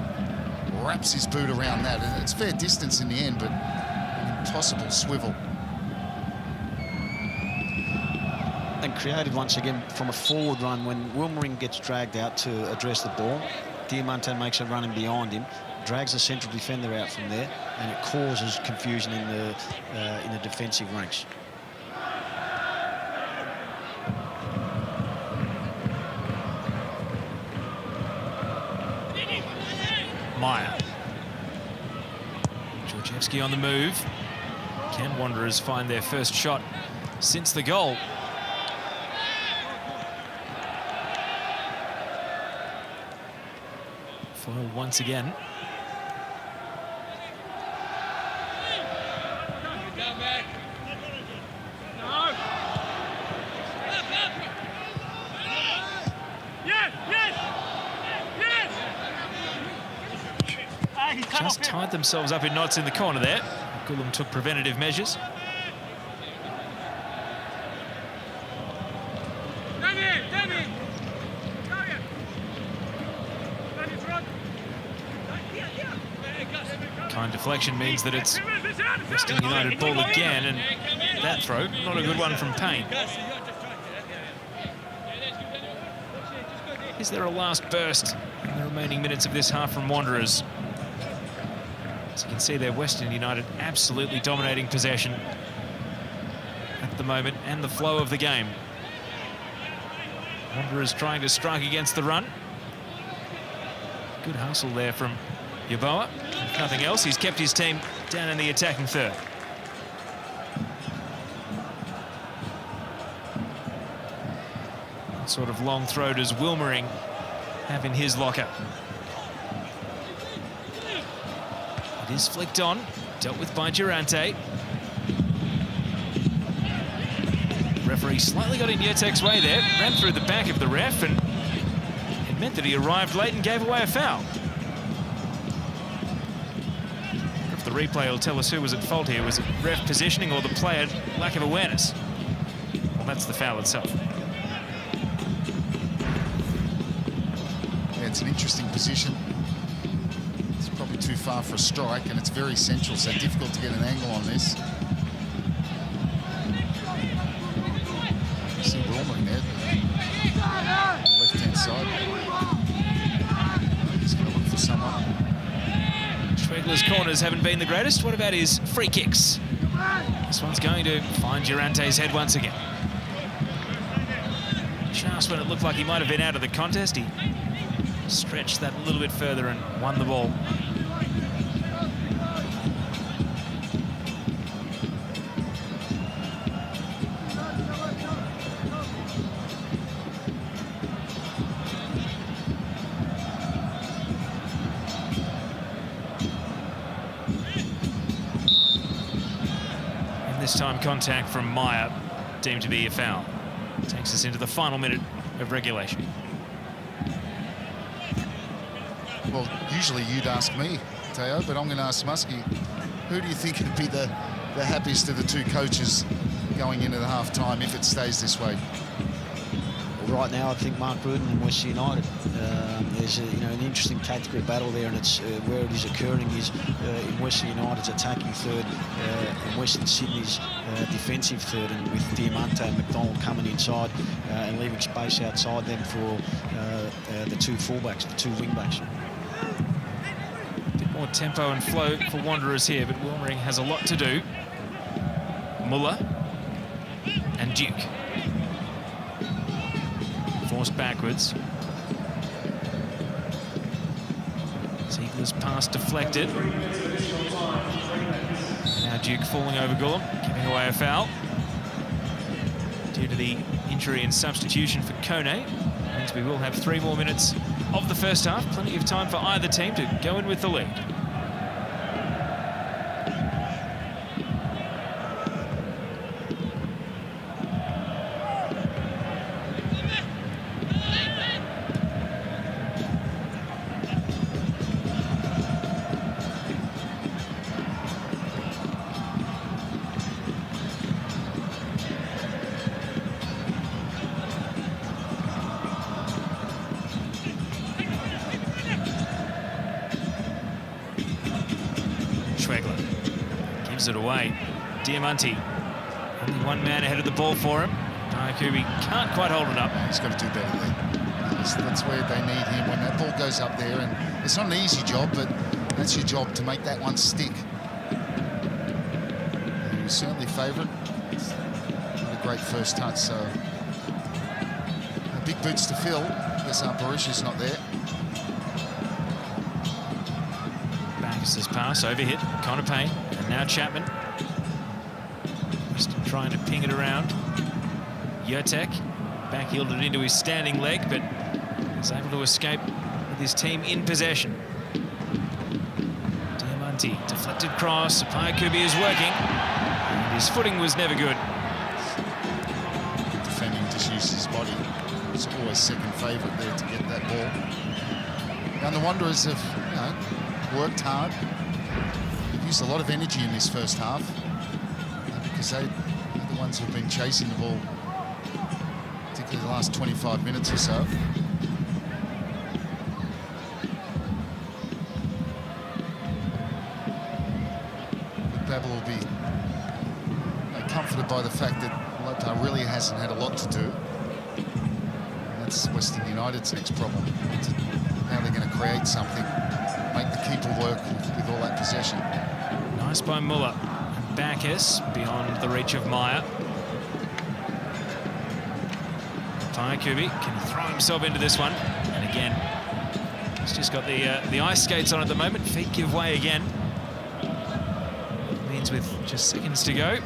wraps his boot around that. And it's fair distance in the end, but an impossible swivel. And creative once again from a forward run when Wilmering gets dragged out to address the ball. Diamante makes a run in behind him, drags the central defender out from there, and it causes confusion in the defensive ranks. Meyer. Georgievski on the move. Can Wanderers find their first shot since the goal? Foul once again. just tied themselves up in knots in the corner there. Gulam took preventative measures. Kind deflection means that it's Western United ball again, and that throw, not a good one from Payne. Is there a last burst in the remaining minutes of this half from Wanderers? As you can see there, Western United absolutely dominating possession at the moment and the flow of the game. Wanderers trying to strike against the run. Good hustle there from Yeboah. If nothing else, he's kept his team down in the attacking third. What sort of long throw does Wilmering have in his locker? It is flicked on, dealt with by Durante. Referee slightly got in Yetek's way there, ran through the back of the ref, and it meant that he arrived late and gave away a foul. If the replay will tell us who was at fault here, was it ref positioning or the player lack of awareness? Well, that's the foul itself. Yeah, it's an interesting position. It's probably too far for a strike, and it's very central, so difficult to get an angle on this. See Wilmering there on the left-hand side. He's going to look for someone. Schwegler's corners haven't been the greatest. What about his free kicks? This one's going to find Durante's head once again. Just when it looked like he might have been out of the contest, he stretched that a little bit further and won the ball. This time contact from Meyer deemed to be a foul. Takes us into the final minute of regulation. Well, usually you'd ask me, Teo, but I'm going to ask Muskie. Who do you think would be the happiest of the two coaches going into the half-time if it stays this way? Well, right now, I think Mark Rudin and Western United. There's an interesting tactical battle there, and it's where it is occurring is in Western United's attacking third and Western Sydney's defensive third, and with Diamante and McDonald coming inside and leaving space outside them for the two fullbacks, the two wingbacks. A bit more tempo and flow for Wanderers here, but Wilmering has a lot to do. Muller and Duke. Forced backwards. Ziegler's pass deflected. Now Duke falling over Gulam, giving away a foul. Due to the injury and substitution for Kone, means we will have 3 more minutes of the first half. Plenty of time for either team to go in with the lead. Gives it away. Diamante, only one man ahead of the ball for him. Diakubi can't quite hold it up. He's got to do better there. That's where they need him when that ball goes up there, and it's not an easy job, but that's your job to make that one stick. He was certainly favourite. Not a great first touch, so big boots to fill. I guess Barisha's not there. Backus's pass, overhit, Connor Payne, and now Chapman. Just trying to ping it around. Yotek back-heeled it into his standing leg, but is able to escape with his team in possession. Diamante, deflected cross, Diakubi is working, and his footing was never good. Defending just uses his body. It's always second favourite there to get that ball. And the Wanderers have, worked hard. They've used a lot of energy in this first half because they're the ones who've been chasing the ball, particularly the last 25 minutes or so. Babel will be comforted by the fact that Lopar really hasn't had a lot to do. And that's Western United's next problem. How they're going to create something, make the keeper work with all that possession. Nice by Muller. Bacchus beyond the reach of Meyer. Fayakubi can throw himself into this one. And again, he's just got the ice skates on at the moment. Feet give way again. It means with just seconds to go,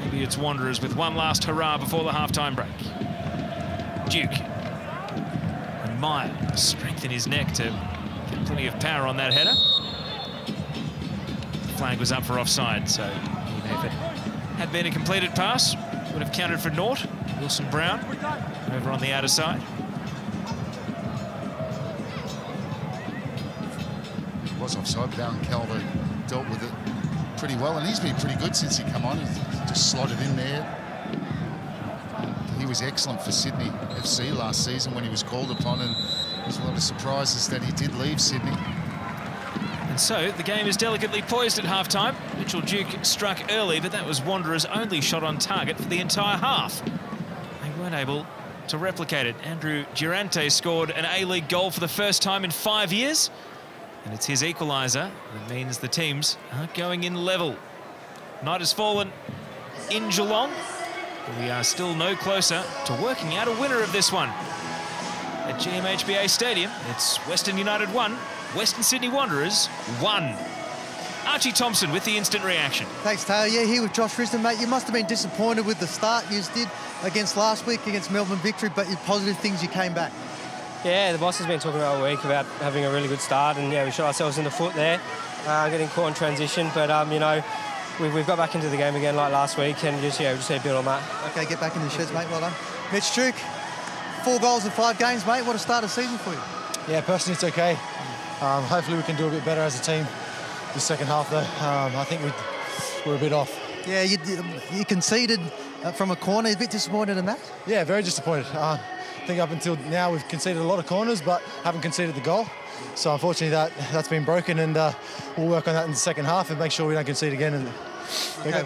maybe it's Wanderers with one last hurrah before the half-time break. Duke. And Meyer strength in his neck to get plenty of power on that header. The flag was up for offside, so even if it had been a completed pass, would have counted for naught. Wilson Brown over on the outer side. He was offside, but Alan Calvo dealt with it pretty well, and he's been pretty good since he come on. He's just slotted in there. He was excellent for Sydney FC last season when he was called upon, and there's a lot of surprises that he did leave Sydney. And so the game is delicately poised at half-time. Mitchell Duke struck early, but that was Wanderers' only shot on target for the entire half. They weren't able to replicate it. Andrew Durante scored an A-League goal for the first time in 5 years, and it's his equaliser that means the teams are going in level. Night has fallen in Geelong, but we are still no closer to working out a winner of this one. At GMHBA Stadium, it's Western United 1, Western Sydney Wanderers 1. Archie Thompson with the instant reaction. Thanks, Taylor. Yeah, here with Josh Risden, mate. You must have been disappointed with the start you did against last week against Melbourne Victory, but your positive things, you came back. Yeah, the boss has been talking all week about having a really good start, and yeah, we shot ourselves in the foot there, getting caught in transition. But you know, we've got back into the game again like last week, and just we just need to build on that. Okay, get back in the sheds, mate. Well done. Mitch Duke, 4 goals in 5 games, mate. What a start of season for you. Yeah, personally it's okay. Hopefully we can do a bit better as a team this second half, though. I think we're a bit off. Yeah, you conceded from a corner. A bit disappointed in that? Yeah, very disappointed. I think up until now we've conceded a lot of corners, but haven't conceded the goal. So unfortunately that's been broken, and we'll work on that in the second half and make sure we don't concede again. And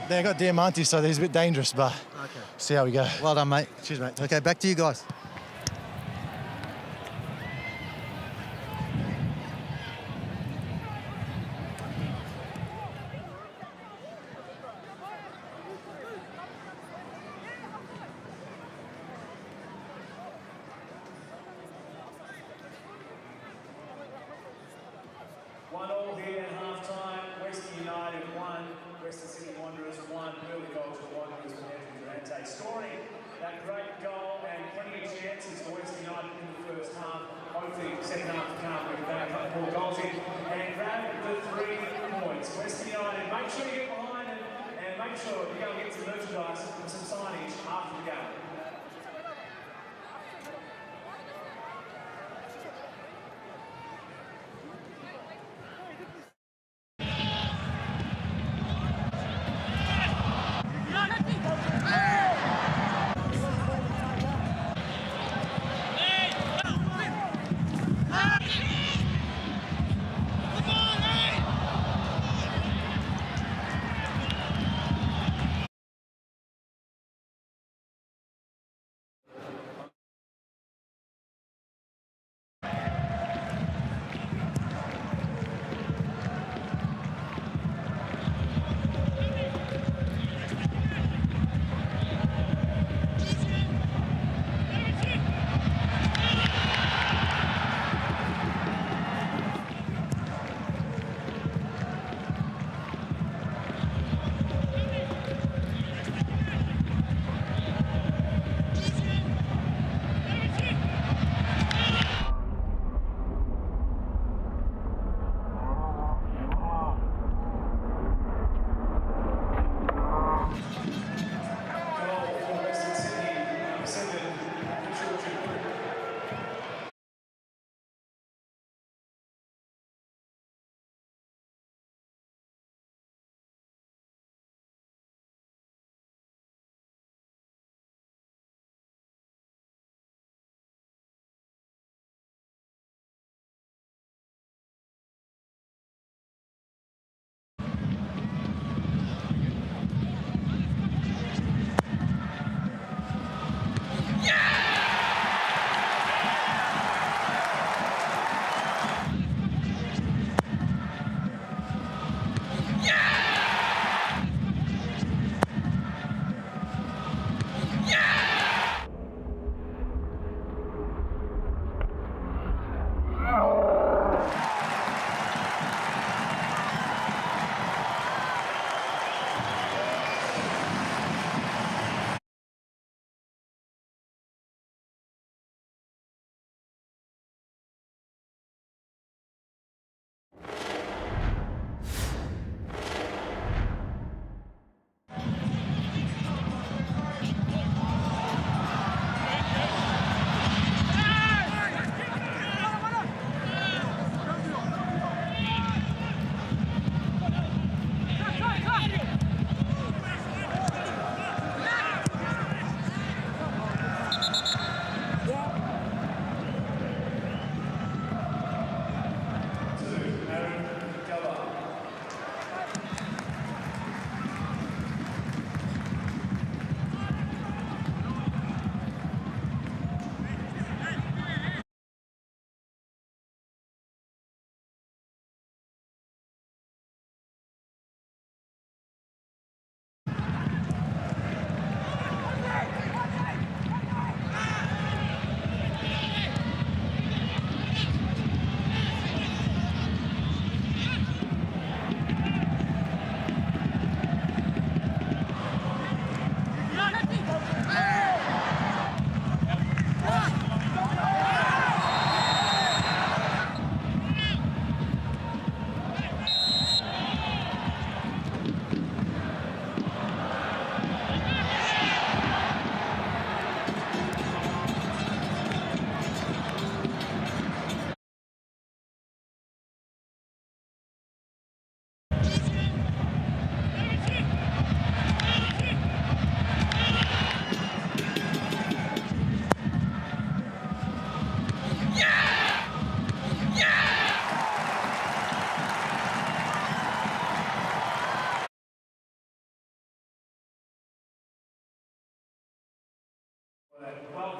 they got Diamante, so he's a bit dangerous, but see how we go. Well done, mate. Cheers, mate. Okay, back to you guys. Scoring that great goal and plenty of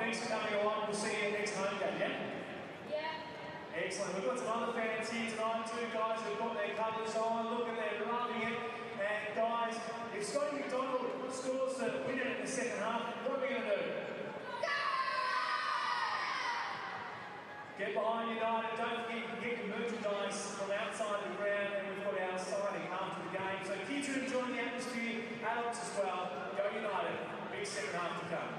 thanks for coming along. We'll see you next home game, yeah? Yeah. Excellent. We've got some other fans here tonight too, guys, who've got their colours on. Look at them, loving it. And guys, if Scotty McDonald scores the winner in the second half, what are we going to do? Get behind United. Don't forget you can get your merchandise from outside the ground, and we've got our signing after the game. So kids who enjoy the atmosphere, adults as well, go United. Big second half to come.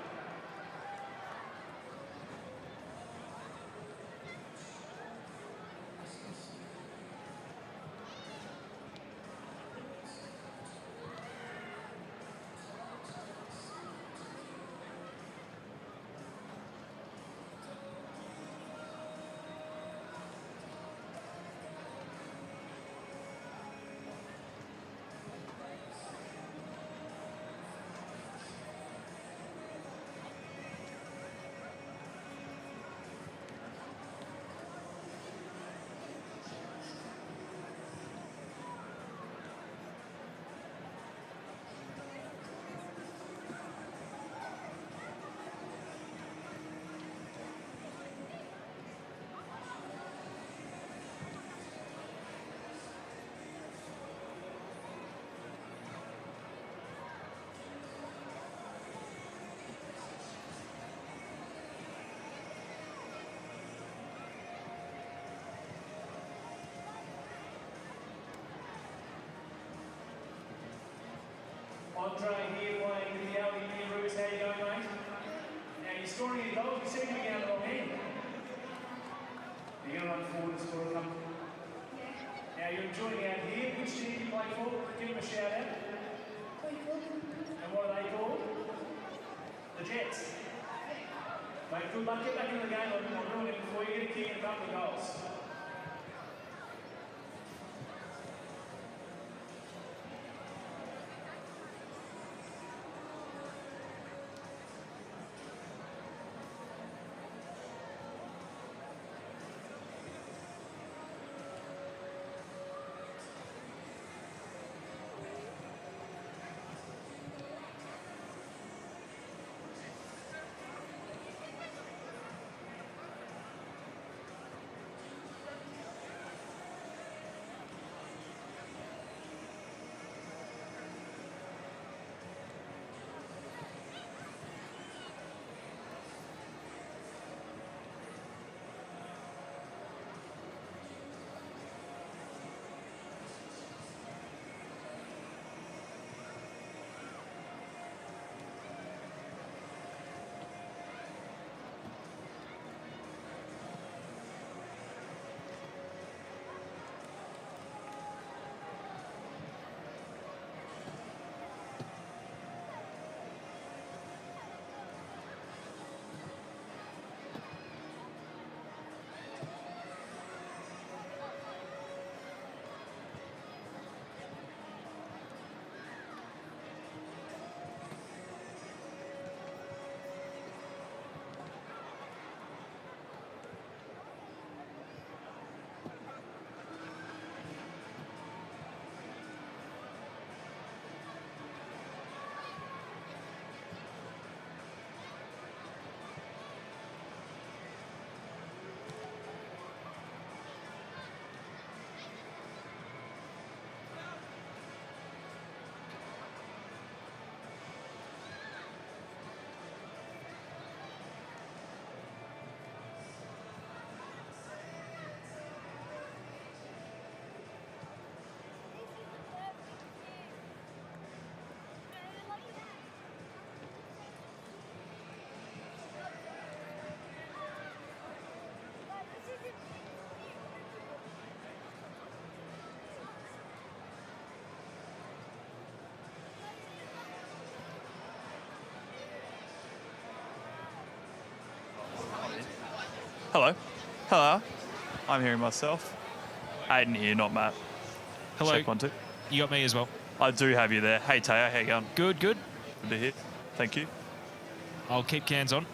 Andre here playing with the LED Roots. How you going, mate? Now you're scoring your goals. You seem to be going the wrong end. You're going to run forward and score a couple. Yeah. Now you're enjoying out here. Which team do you play for? Give them a shout out. And what are they called? The Jets. Mate, good luck. Get back in the game. I'm ruining it before you get a kick and a couple of goals. Hello. Hello. I'm hearing myself. Aiden here, not Matt. Hello. Check 1, 2. You got me as well. I do have you there. Hey, Taya, how you going? Good, good. Good to hear. Thank you. I'll keep cans on.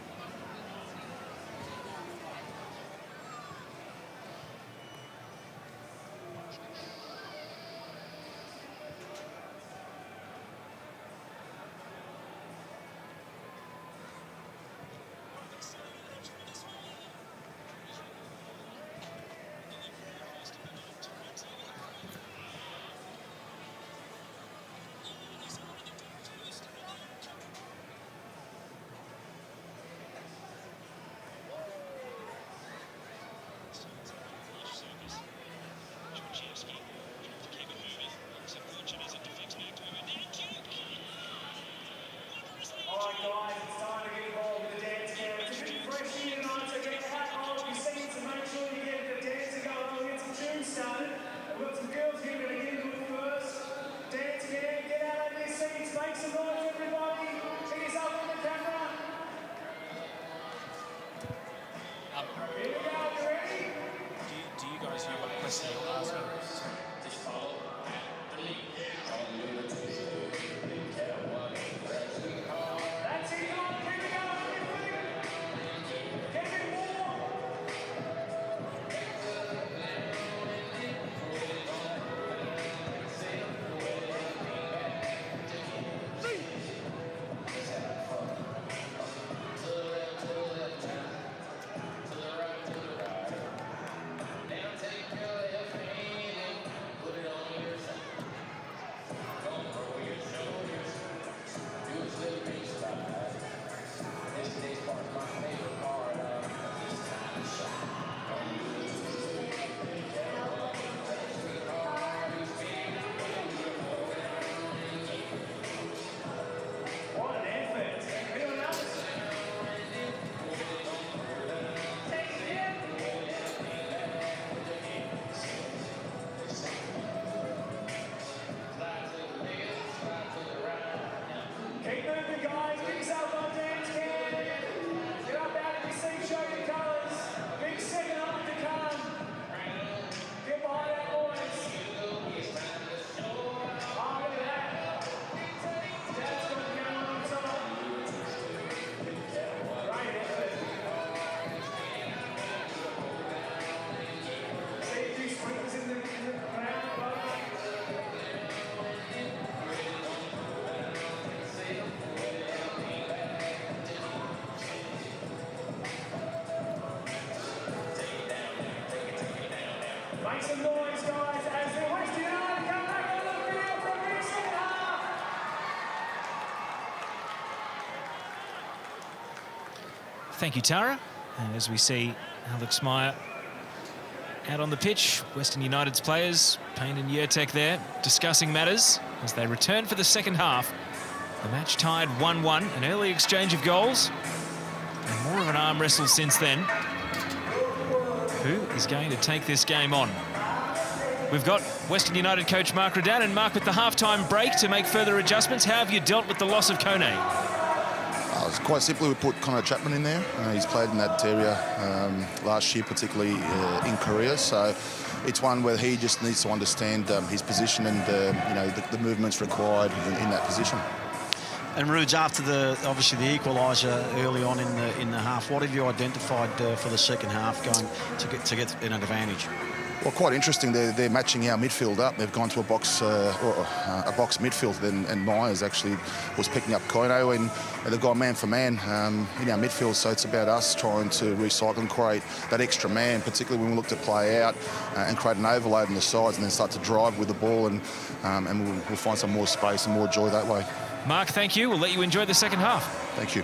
Thank you, Tara. And as we see Alex Meyer out on the pitch, Western United's players, Payne and Yurtek there, discussing matters as they return for the second half. The match tied 1-1, an early exchange of goals, and more of an arm wrestle since then. Who is going to take this game on? We've got Western United coach Mark Redan, and Mark, with the half-time break to make further adjustments, how have you dealt with the loss of Kone? It's quite simply, we put Connor Chapman in there. He's played in that area last year, particularly in Korea. So it's one where he just needs to understand his position and the movements required in that position. And Rudes, after obviously the equaliser early on in the half, what have you identified for the second half going to get an advantage? Well, quite interesting. They're matching our midfield up. They've gone to a box midfield, and Myers actually was picking up Koino, and they've gone man for man in our midfield. So it's about us trying to recycle and create that extra man, particularly when we look to play out and create an overload on the sides, and then start to drive with the ball, and we'll find some more space and more joy that way. Mark, thank you. We'll let you enjoy the second half. Thank you.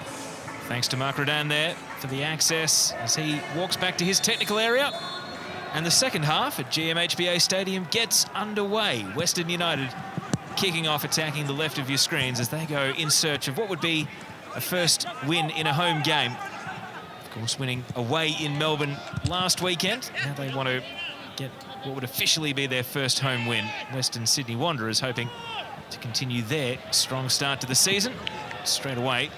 Thanks to Mark Redan there for the access as he walks back to his technical area. And the second half at GMHBA Stadium gets underway. Western United kicking off, attacking the left of your screens as they go in search of what would be a first win in a home game. Of course, winning away in Melbourne last weekend. Now they want to get what would officially be their first home win. Western Sydney Wanderers hoping to continue their strong start to the season. Straight away,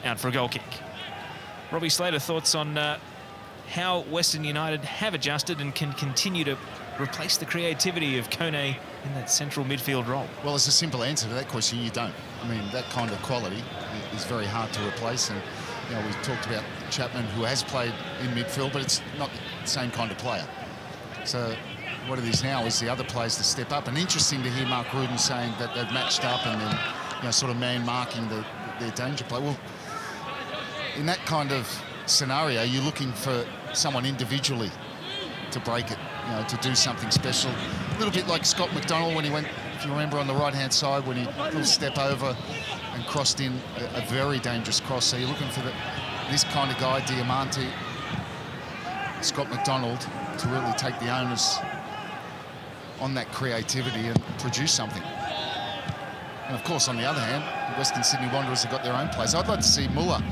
out for a goal kick. Robbie Slater, thoughts on how Western United have adjusted and can continue to replace the creativity of Kone in that central midfield role? Well, it's a simple answer to that question. You don't. I mean, that kind of quality is very hard to replace. And, we talked about Chapman, who has played in midfield, but it's not the same kind of player. So what it is now is the other players to step up. And interesting to hear Mark Rudin saying that they've matched up and then, sort of man-marking their danger play. Well, in that kind of scenario, you're looking for someone individually to break it, to do something special. A little bit like Scott McDonald when he went, if you remember, on the right-hand side when he little step over and crossed in a very dangerous cross. So you're looking for this kind of guy, Diamante, Scott McDonald, to really take the onus on that creativity and produce something. And of course, on the other hand, the Western Sydney Wanderers have got their own players. I'd like to see Muller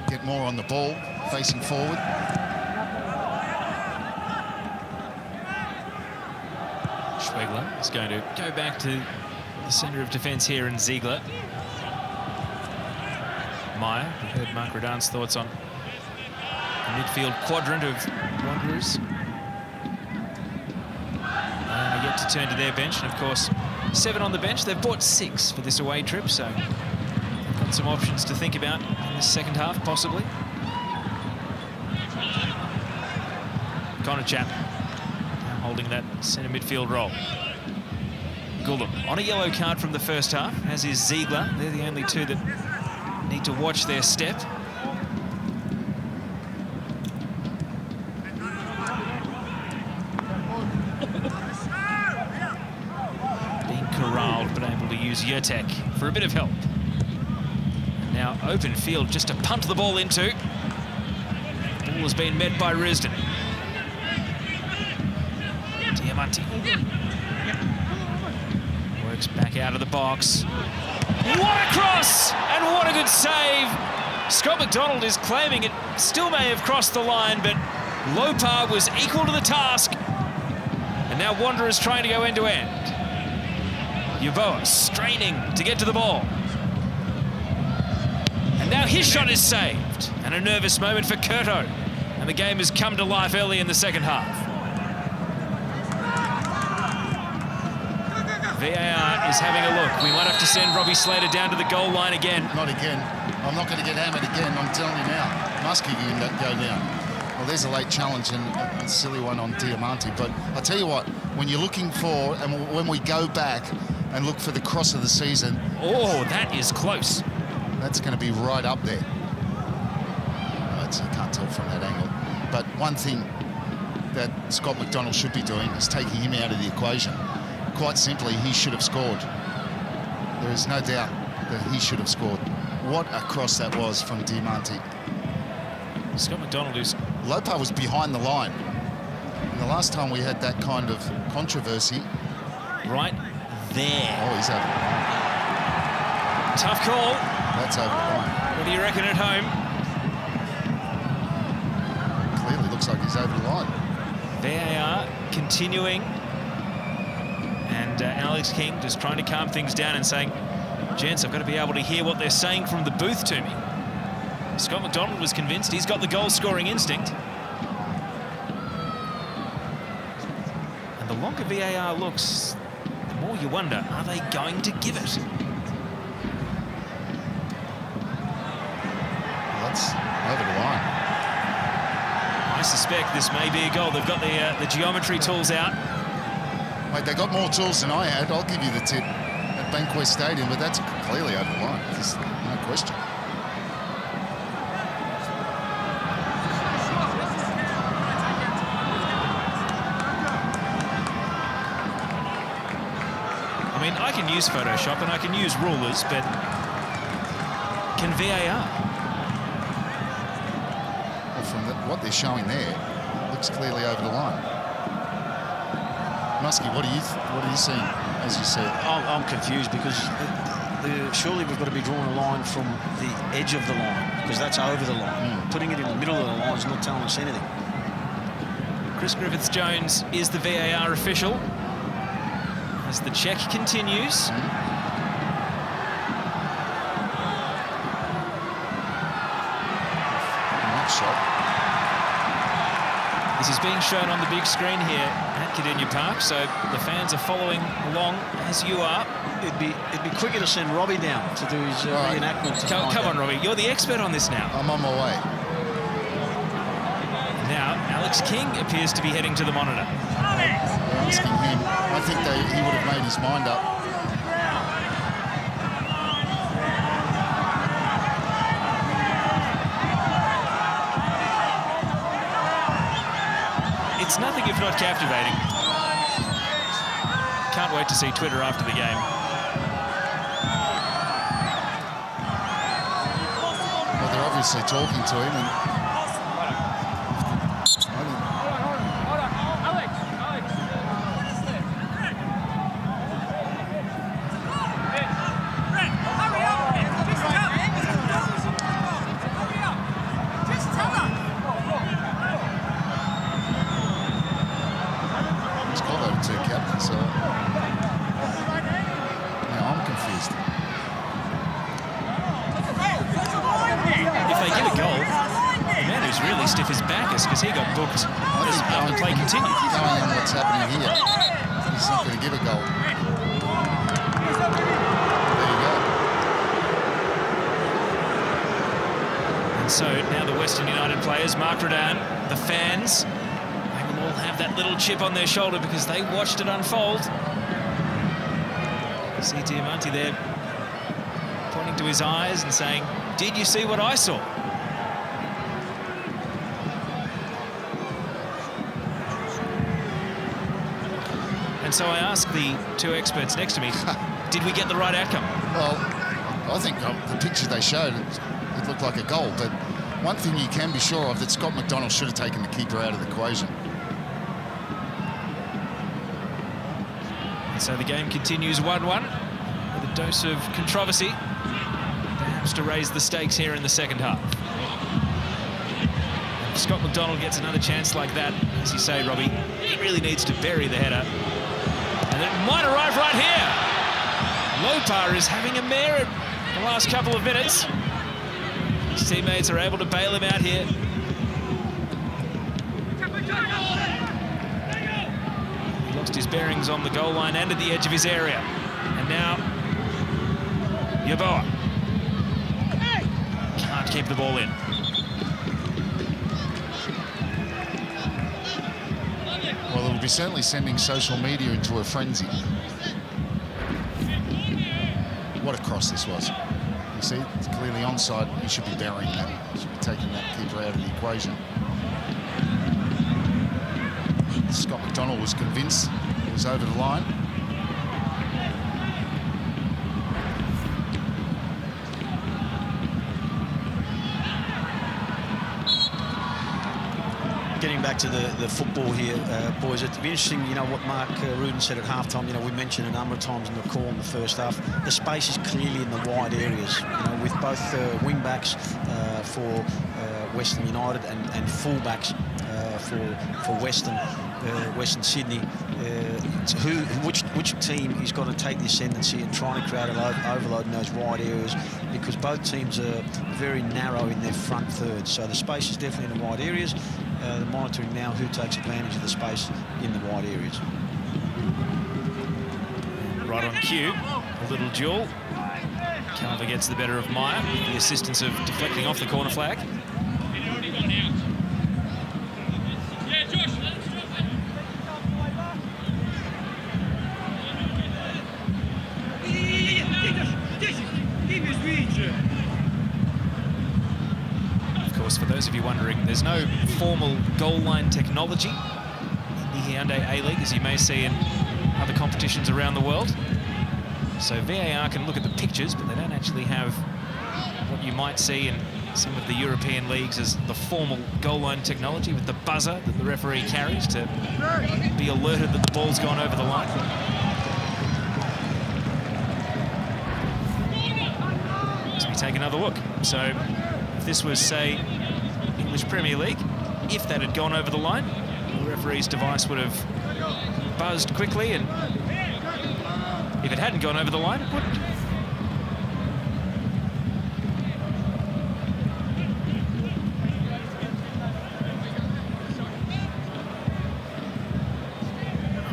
get more on the ball, facing forward. Schwegler is going to go back to the centre of defence here in Ziegler. Meyer, we heard Mark Redan's thoughts on the midfield quadrant of Wanderers. And they get to turn to their bench, and of course, 7 on the bench. They've bought 6 for this away trip, so they've got some options to think about in the second half, possibly. Connor Chapman holding that centre midfield role. Buildup on a yellow card from the first half, as is Ziegler. They're the only two that need to watch their step. Being corralled, but able to use Yurtek for a bit of help. And now open field just to punt the ball into. The ball has been met by Risden. Diamante works back out of the box. What a cross! And what a good save! Scott McDonald is claiming it still may have crossed the line, but Lopar was equal to the task. And now Wanderers trying to go end-to-end. Yeboah straining to get to the ball. And now his shot is saved. And a nervous moment for Curto. And the game has come to life early in the second half. VAR is having a look. We might have to send Robbie Slater down to the goal line again. Not again. I'm not going to get hammered again, I'm telling you now. Muskie can go down. Well, there's a late challenge and a silly one on Diamante. But I'll tell you what, when you're looking for, and when we go back and look for the cross of the season... Oh, that is close. That's going to be right up there. I can't tell from that angle. But one thing that Scott McDonald should be doing is taking him out of the equation. Quite simply, he should have scored. There is no doubt that he should have scored. What a cross that was from Diamante. Scott McDonald, who's... Lopa was behind the line. And the last time we had that kind of controversy... Right there. Oh, he's over the line. Tough call. That's over the line. What do you reckon at home? Clearly looks like he's over the line. VAR continuing. And Alex King just trying to calm things down and saying, gents, I've got to be able to hear what they're saying from the booth to me. Scott McDonald was convinced he's got the goal-scoring instinct. And the longer VAR looks, the more you wonder, are they going to give it? That's over the line. I suspect this may be a goal. They've got the geometry tools out. Mate, they got more tools than I had. I'll give you the tip at Bankwest Stadium, but that's clearly over the line. There's no question. I mean, I can use Photoshop and I can use rulers, but can VAR? Well, from what they're showing there, it looks clearly over the line. Muskie, what are you seeing as you see it? I'm confused because surely we've got to be drawing a line from the edge of the line because that's over the line. Putting it in the middle of the line is not telling us anything. Chris Griffiths-Jones is the VAR official as the check continues. Nice shot. This is being shown on the big screen here at Cardinia Park, so the fans are following along as you are. It'd be quicker to send Robbie down to do his reenactment. Come on, Robbie, you're the expert on this now. I'm on my way. Now, Alex King appears to be heading to the monitor. They're asking him. I think he would have made his mind up. It's nothing if not captivating. Can't wait to see Twitter after the game. Well, they're obviously talking to him. And because he got booked after play continued. Knowing what's happening here, he's not going to give a goal. There you go. And so now the Western United players, Mark Rodan, the fans, they will all have that little chip on their shoulder because they watched it unfold. See Diamanti there pointing to his eyes and saying, "Did you see what I saw?" And so I asked the two experts next to me, did we get the right outcome? Well, I think the picture they showed, it looked like a goal. But one thing you can be sure of, that Scott McDonald should have taken the keeper out of the equation. And so the game continues 1-1 with a dose of controversy, perhaps to raise the stakes here in the second half. If Scott McDonald gets another chance like that, as you say, Robbie, he really needs to bury the header. And it might arrive right here. Lopa is having a mare at the last couple of minutes. His teammates are able to bail him out here. He lost his bearings on the goal line and at the edge of his area. And now, Yeboah can't keep the ball in. Well, it'll be certainly sending social media into a frenzy. What a cross this was. You see, it's clearly onside. He should be burying that. He should be taking that keeper out of the equation. Scott McDonald was convinced it was over the line. getting back to the football here, boys, it'd be interesting, you know, what Mark Rudin said at halftime. You know, we mentioned a number of times in the call in the first half, the space is clearly in the wide areas, you know, with both wing-backs for Western United and full-backs for Western Sydney. Which team is got to take the ascendancy and trying to create an overload in those wide areas, because both teams are very narrow in their front third. So the space is definitely in the wide areas. They're monitoring now who takes advantage of the space in the wide areas. Right on cue, a little duel. Carver gets the better of Meyer with the assistance of deflecting off the corner flag. Of course, for those of you wondering, there's no formal goal line technology in the Hyundai A-League, as you may see in other competitions around the world. So VAR can look at the pictures, but they don't actually have what you might see in some of the European leagues as the formal goal line technology with the buzzer that the referee carries to be alerted that the ball's gone over the line. So we take another look. So if this was, say, English Premier League, if that had gone over the line, the referee's device would have buzzed quickly, and if it hadn't gone over the line, it wouldn't.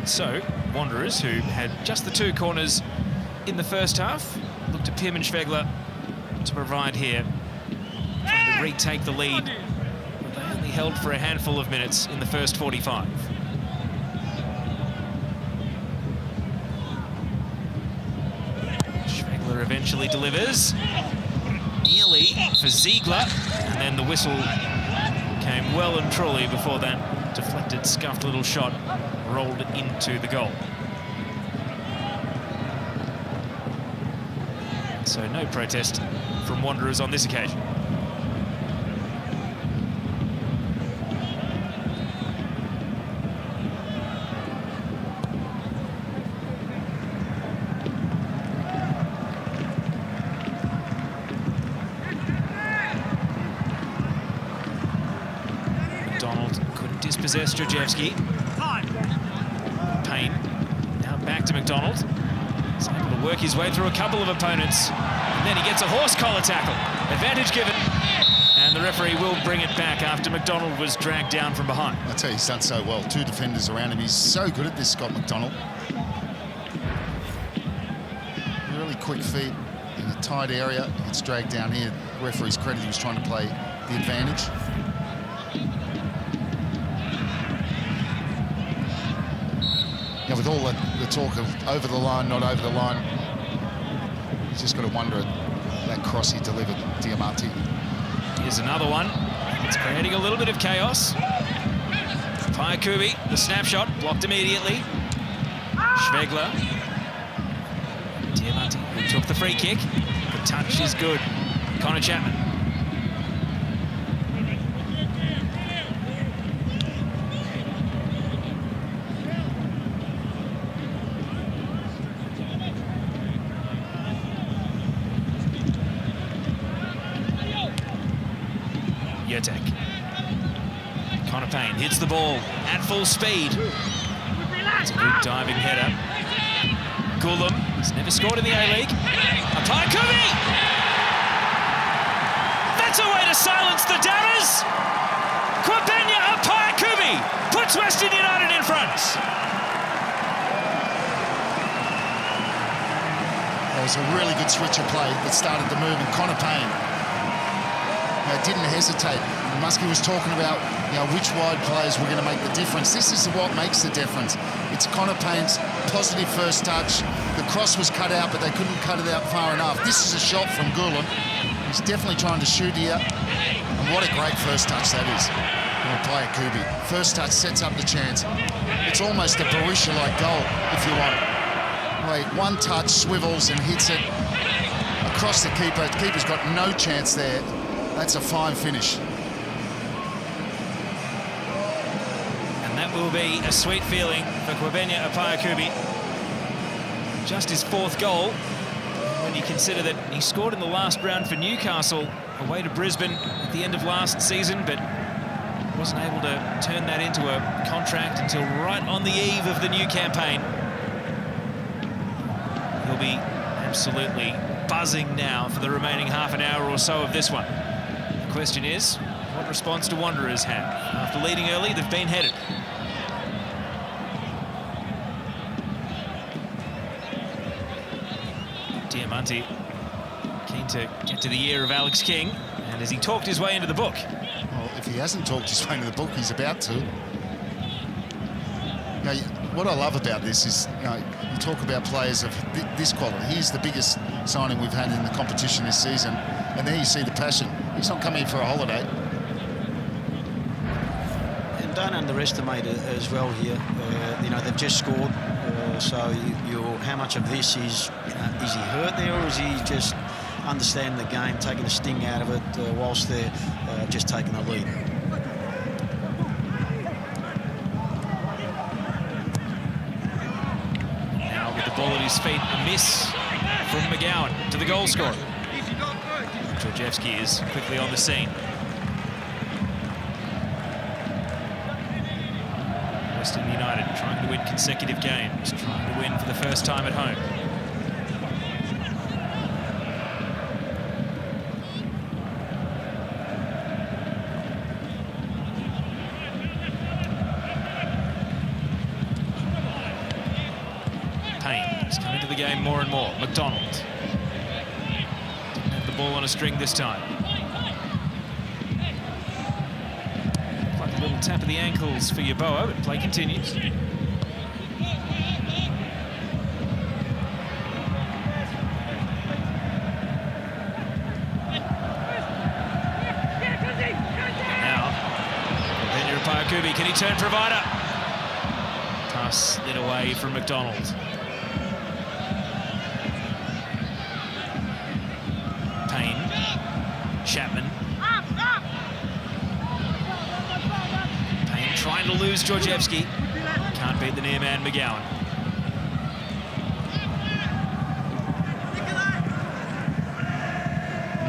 So, Wanderers, who had just the two corners in the first half, looked to Pim and Schwegler to provide here, trying to retake the lead. But they only held for a handful of minutes in the first 45. Schwegler eventually delivers. Nearly for Ziegler, and then the whistle came well and truly before that deflected, scuffed little shot rolled into the goal. So no protest from Wanderers on this occasion. Donald couldn't dispossess Strojewski. Payne now back to McDonald. He's able to work his way through a couple of opponents, and then he gets a horse collar tackle. Advantage given, and the referee will bring it back after McDonald was dragged down from behind. I tell you, he's done so well. Two defenders around him. He's so good at this, Scott McDonald. Really quick feet in a tight area. He gets dragged down here. The referee's credit, he was trying to play the advantage. Yeah, with all the talk of over the line, not over the line, he's just got to wonder at that cross he delivered, Diamante. Here's another one. It's creating a little bit of chaos. Payakubi, the snapshot, blocked immediately. Schwegler. Diamante, who took the free kick. The touch is good. Connor Chapman. Yotek. Connor Payne hits the ball at full speed. It's a good diving header. Gulam has never scored in the A-League. Payakubi! That's a way to silence the doubters! Kwapenya Payakubi puts Western United in front. That was a really good switch of play that started the move, and Connor Payne didn't hesitate. Muskie was talking about, which wide players were going to make the difference. This is what makes the difference. It's Connor Payne's positive first touch. The cross was cut out, but they couldn't cut it out far enough. This is a shot from Gulam. He's definitely trying to shoot here. And what a great first touch that is. Payakubi. First touch sets up the chance. It's almost a Berisha-like goal, if you want. Like one touch, swivels and hits it across the keeper. The keeper's got no chance there. That's a fine finish. will be a sweet feeling for Kwabena Apayakubi. Just his 4th goal, when you consider that he scored in the last round for Newcastle away to Brisbane at the end of last season, but wasn't able to turn that into a contract until right on the eve of the new campaign. He'll be absolutely buzzing now for the remaining half an hour or so of this one. The question is, what response do Wanderers have? After leading early, they've been headed. Diamante keen to get to the ear of Alex King, and as he talked his way into the book. Well, if he hasn't talked his way into the book, he's about to. What I love about this is, you talk about players of this quality. He's the biggest signing we've had in the competition this season, and there you see the passion. He's not coming in for a holiday. And don't underestimate it as well here. They've just scored, so how much of this is he hurt there, or is he just understanding the game, taking the sting out of it whilst they're just taking the lead? Ball at his feet, a miss from McGowan to the goal scorer. Georgievski is quickly on the scene. Western United trying to win consecutive games, trying to win for the first time at home. The game more and more. McDonald didn't have the ball on a string this time. Like a little tap of the ankles for Yeboah, but play continues. Now, Kwabena Apayakubi, can he turn provider? Pass slid away from McDonald. Chapman. Payne trying to lose Georgievski. Can't beat the near man, McGowan.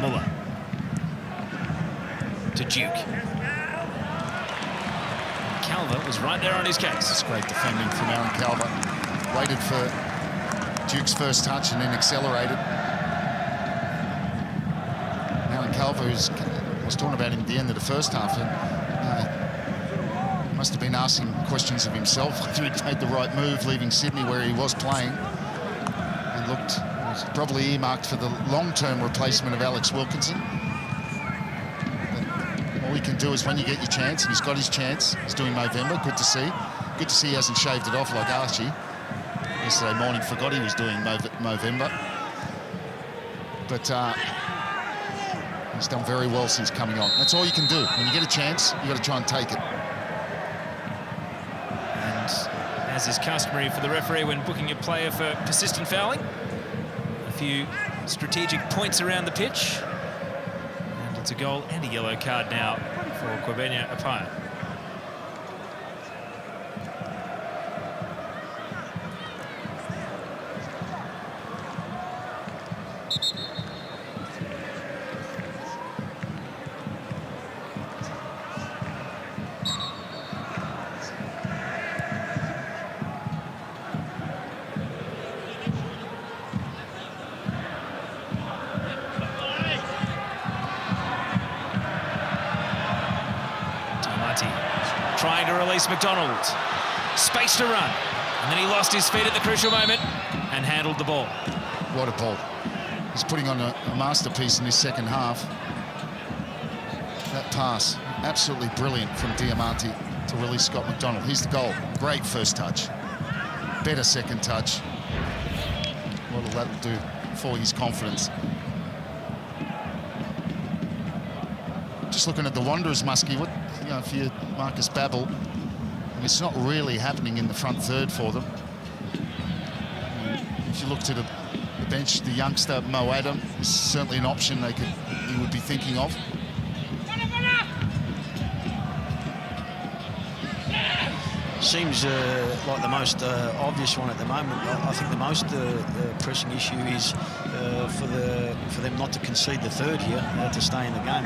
Muller. To Duke. Calver was right there on his case. It's great defending from Aaron Calver. Waited for Duke's first touch and then accelerated. Calver, I was talking about him at the end of the first half, and must have been asking questions of himself whether he'd made the right move leaving Sydney where he was playing. He was probably earmarked for the long-term replacement of Alex Wilkinson. But all he can do is when you get your chance, and he's got his chance, he's doing November, good to see. Good to see he hasn't shaved it off like Archie. Yesterday morning forgot he was doing Movember. But he's done very well since coming on. That's all you can do. When you get a chance, you've got to try and take it. And as is customary for the referee when booking a player for persistent fouling, a few strategic points around the pitch. And it's a goal and a yellow card now for Kwabena Apaya. Trying to release McDonald. Space to run. And then he lost his feet at the crucial moment and handled the ball. What a ball. He's putting on a masterpiece in his second half. That pass, absolutely brilliant from Diamante to release Scott McDonald. Here's the goal. Great first touch. Better second touch. What will that do for his confidence? Just looking at the Wanderers, Muskie, if you're Marcus Babbel, it's not really happening in the front third for them. If you look to the bench, the youngster Mo Adam is certainly an option he would be thinking of. seems like the most obvious one at the moment. I think the most pressing issue is for them not to concede the third here to stay in the game.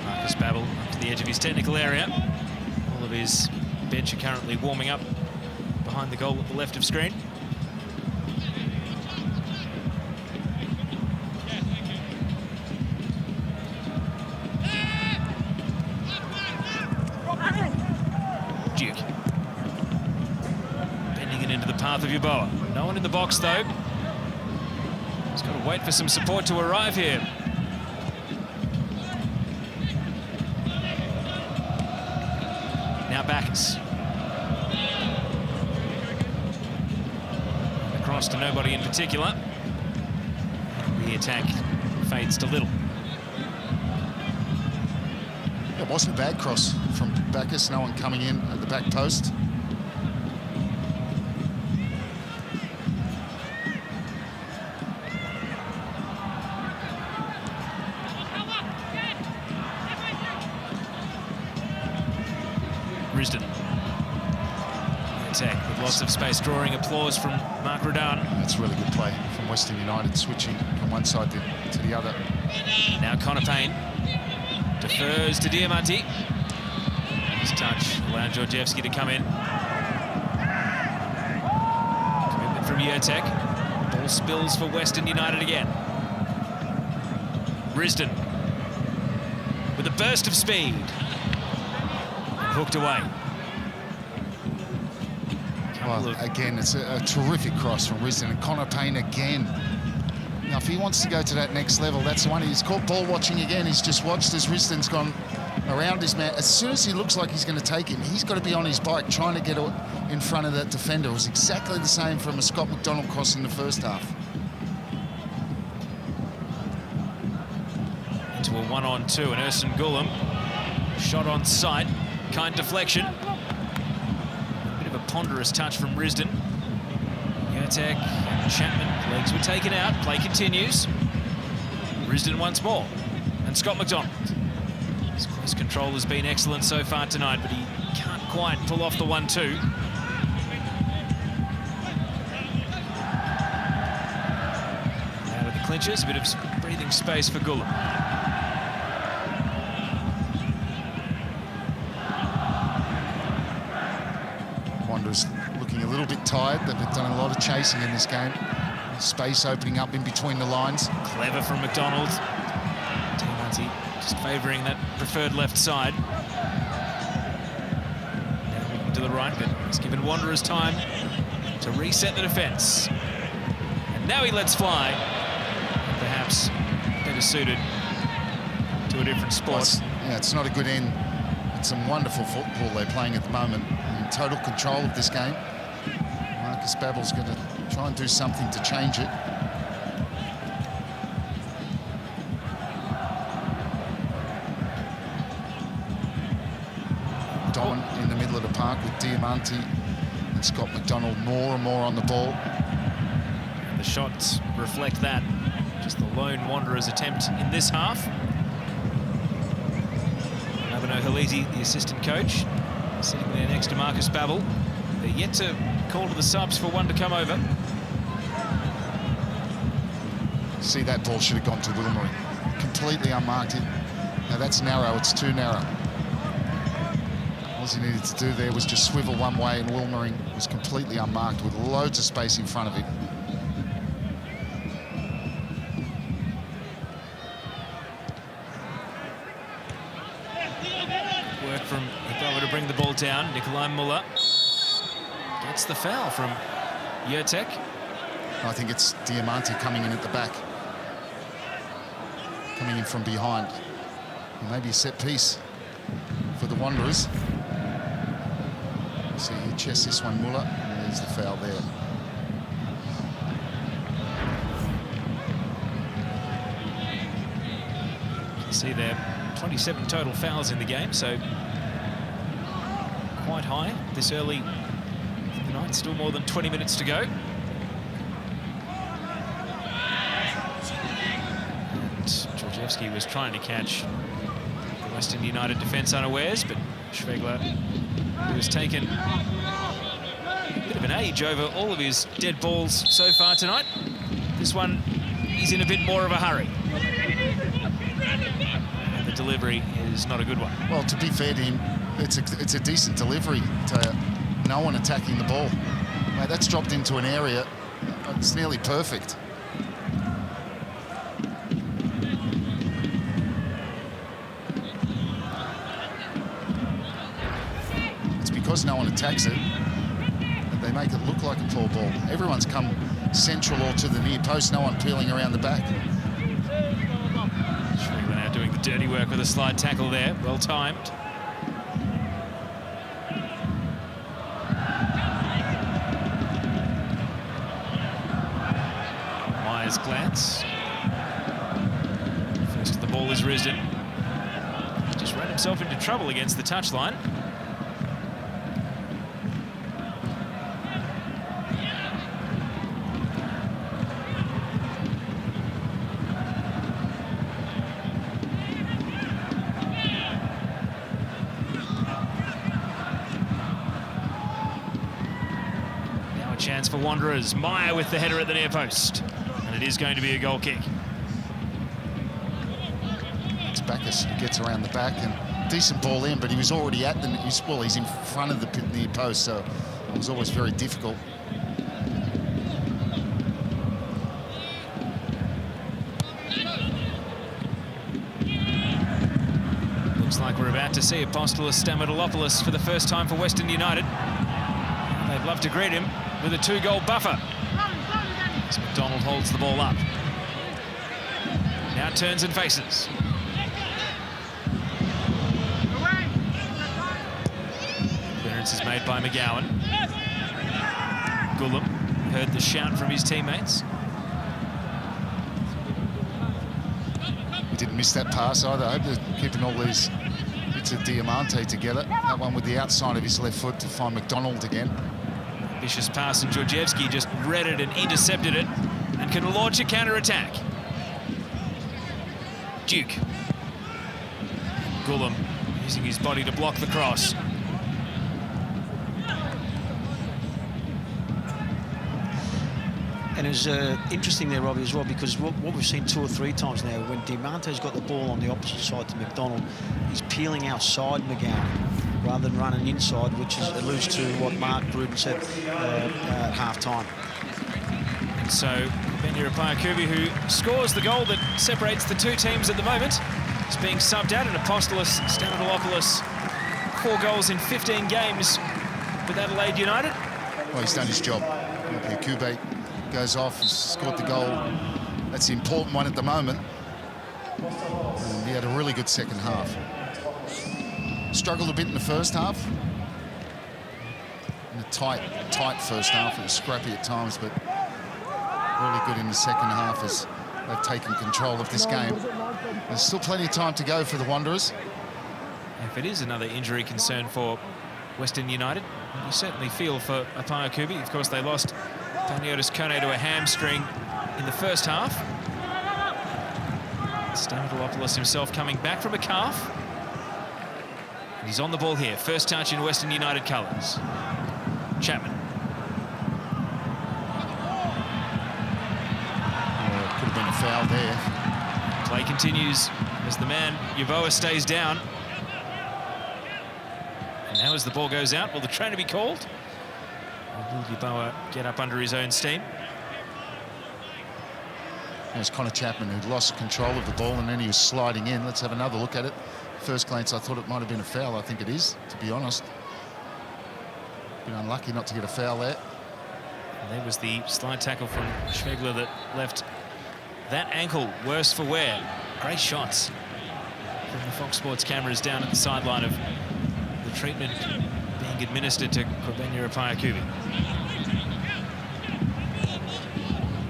Marcus Babbel up to the edge of his technical area. All of his bench are currently warming up behind the goal at the left of screen. Duke. Bending it into the path of Yeboah. No one in the box, though. He's got to wait for some support to arrive here. Now Bacchus. Across to nobody in particular. The attack fades to little. It wasn't a bad cross from Bacchus. No one coming in at the back post. Risdon. Attack with lots of space, drawing applause from Mark Rodan. That's really good play from Western United, switching from one side to the other. Now Connor Payne defers to Diamanti. His touch allowed Georgievski to come in. Commitment from Yurtek. Ball spills for Western United again. Risdon with a burst of speed. Hooked away. Well, again, it's a terrific cross from Risdon, and Connor Payne again. Now, if he wants to go to that next level, that's the one. He's caught ball watching again. He's just watched as Risdon's gone around his man. As soon as he looks like he's going to take him, he's got to be on his bike trying to get in front of that defender. It was exactly the same from a Scott McDonald cross in the first half. Into a 1-on-2, and Ersan Gulam shot on sight. Kind deflection. A bit of a ponderous touch from Risdon. Yurtek and Chapman, legs were taken out. Play continues. Risdon once more. And Scott McDonald. His close control has been excellent so far tonight, but he can't quite pull off the 1-2. Out of the clinches, a bit of breathing space for Gulam. Looking a little bit tired. They've done a lot of chasing in this game. Space opening up in between the lines. Clever from McDonald. Diamanti just favouring that preferred left side. Now moving to the right, but he's given Wanderers time to reset the defence. And now he lets fly. Perhaps better suited to a different sport. Yeah, it's not a good end. It's some wonderful football they're playing at the moment. In total control of this game. Marcus Babbel's going to try and do something to change it. Dominant in the middle of the park with Diamanti and Scott McDonald more and more on the ball. And the shots reflect that. Just the lone Wanderers attempt in this half. Nabano Haliti, the assistant coach, sitting there next to Marcus Babbel. They're yet to call to the subs for one to come over. See, that ball should have gone to Wilmering. Completely unmarked. Now that's narrow, it's too narrow. All he needed to do there was just swivel one way, and Wilmering was completely unmarked with loads of space in front of him. Work from Yeboah to bring the ball down. Nikolai Muller gets the foul from Yurtek. I think it's Diamanti coming in at the back. Coming in from behind. Maybe a set piece for the Wanderers. See, he chests this one, Muller, and there's the foul there. You can see there 27 total fouls in the game, so quite high this early in the night. Still more than 20 minutes to go. And Georgievski was trying to catch Western United defence unawares, but Schwegler, who has taken a bit of an age over all of his dead balls so far tonight. This one, he's in a bit more of a hurry. And the delivery is not a good one. Well, to be fair to him, it's a decent delivery to no one attacking the ball. Mate, that's dropped into an area, it's nearly perfect. It's because no one attacks it that they make it look like a poor ball. Everyone's come central or to the near post, no one peeling around the back. Schwegler now doing the dirty work with a slide tackle there, well timed. Myers glance. First the ball is Risdon. Just ran himself into trouble against the touchline. Chance for Wanderers. Meyer with the header at the near post. And it is going to be a goal kick. It's Bacchus who gets around the back, and decent ball in, but he was already at the... Well, he's in front of the near post, so it was always very difficult. Looks like we're about to see Apostolos Stamatolopoulos for the first time for Western United. They'd love to greet him with a 2-goal buffer. As McDonald holds the ball up. Now turns and faces. Clearance is made by McGowan. Gullum heard the shout from his teammates. He didn't miss that pass either. I hope they're keeping all these bits of Diamante together. That one with the outside of his left foot to find McDonald again. Vicious pass, and Georgievski just read it and intercepted it and can launch a counter-attack. Duke. Gullum using his body to block the cross. And it's interesting there, Robbie, as well, because what we've seen 2 or 3 times now, when Diamante's got the ball on the opposite side to McDonald, he's peeling outside McGowan rather than running inside, which alludes to what Mark Gruden said at half-time. And so, Benya Payakubi, who scores the goal that separates the two teams at the moment, is being subbed out, and Apostolos Stamatolopoulos, 4 goals in 15 games with Adelaide United. Well, he's done his job. Payakubi goes off, he's scored the goal. That's the important one at the moment. And he had a really good second half. Struggled a bit in the first half. In a tight first half. It was scrappy at times, but really good in the second half as they've taken control of this game. There's still plenty of time to go for the Wanderers. If it is another injury concern for Western United, you certainly feel for Payakubi. Of course, they lost Paniotis Kone to a hamstring in the first half. Stamatolopoulos himself coming back from a calf. And he's on the ball here. First touch in Western United colours. Chapman. Could have been a foul there. Play continues as the man, Yeboah, stays down. And now as the ball goes out, will the trainer be called? Or will Yeboah get up under his own steam? It was Connor Chapman who lost control of the ball and then he was sliding in. Let's have another look at it. First glance, I thought it might have been a foul. I think it is, to be honest. Been unlucky not to get a foul there. And there was the slide tackle from Schwegler that left that ankle worse for wear. Great shots from the Fox Sports cameras down at the sideline of the treatment being administered to Benya Payakubi.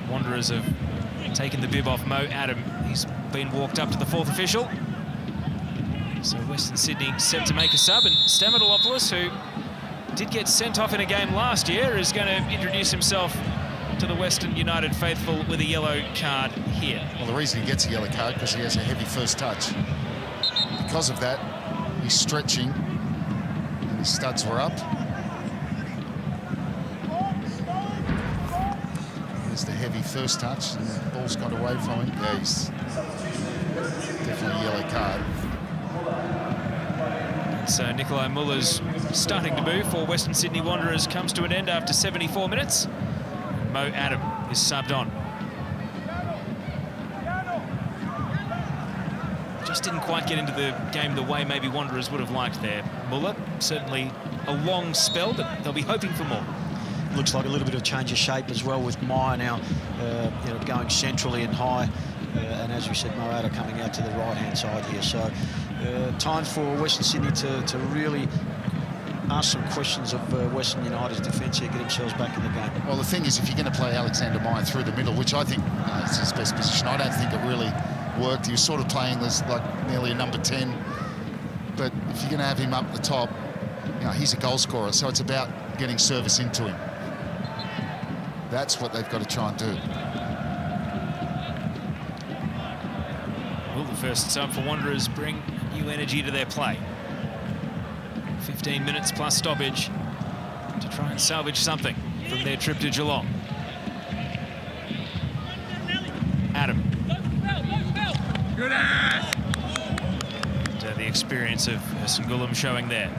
Wanderers have taken the bib off Mo Adam. He's been walked up to the 4th official. So Western Sydney set to make a sub, and Stamatolopoulos, who did get sent off in a game last year, is going to introduce himself to the Western United faithful with a yellow card here. Well, the reason he gets a yellow card because he has a heavy first touch. because of that, he's stretching and his studs were up. There's the heavy first touch and the ball's got away from him. Yeah, he's definitely a yellow card. And so Nikolai Muller's starting to move for Western Sydney Wanderers comes to an end after 74 minutes. Mo Adam is subbed on. Just didn't quite get into the game the way maybe Wanderers would have liked there. Muller, certainly a long spell, but they'll be hoping for more. Looks like a little bit of change of shape as well with Meyer now you know, going centrally and high. And as we said, Mo Adam coming out to the right-hand side here. So time for Western Sydney to really ask some questions of Western United's defence here, get themselves back in the game. Well, the thing is, if you're going to play Alexander Meyer through the middle, which I think is his best position, I don't think it really worked. He was sort of playing as like nearly a number 10. But if you're going to have him up the top, you know, he's a goal scorer, so it's about getting service into him. That's what they've got to try and do. Will the first sub for Wanderers bring new energy to their play? 15 minutes plus stoppage to try and salvage something from their trip to Geelong. Adam. Good ass. The experience of Sangulum showing there.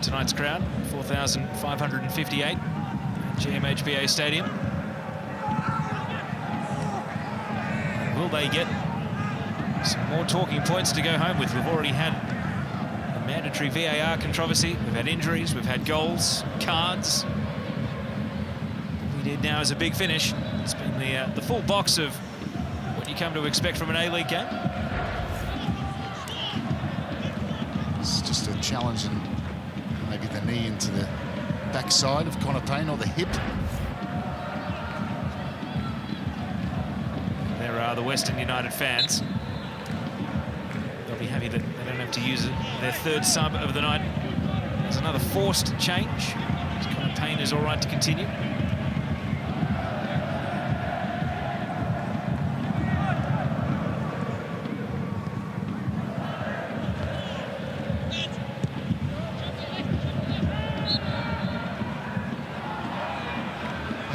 Tonight's crowd, 4,558 at GMHBA Stadium. Will they get some more talking points to go home with? We've already had a mandatory VAR controversy. We've had injuries, we've had goals, cards. What we need now is a big finish. It's been the full box of what you come to expect from an A-League game. It's just a challenge and maybe the knee into the backside of Connor Payne or the hip. There are the Western United fans. They'll be happy that they don't have to use their third sub of the night. There's another forced change. Connor Payne is all right to continue.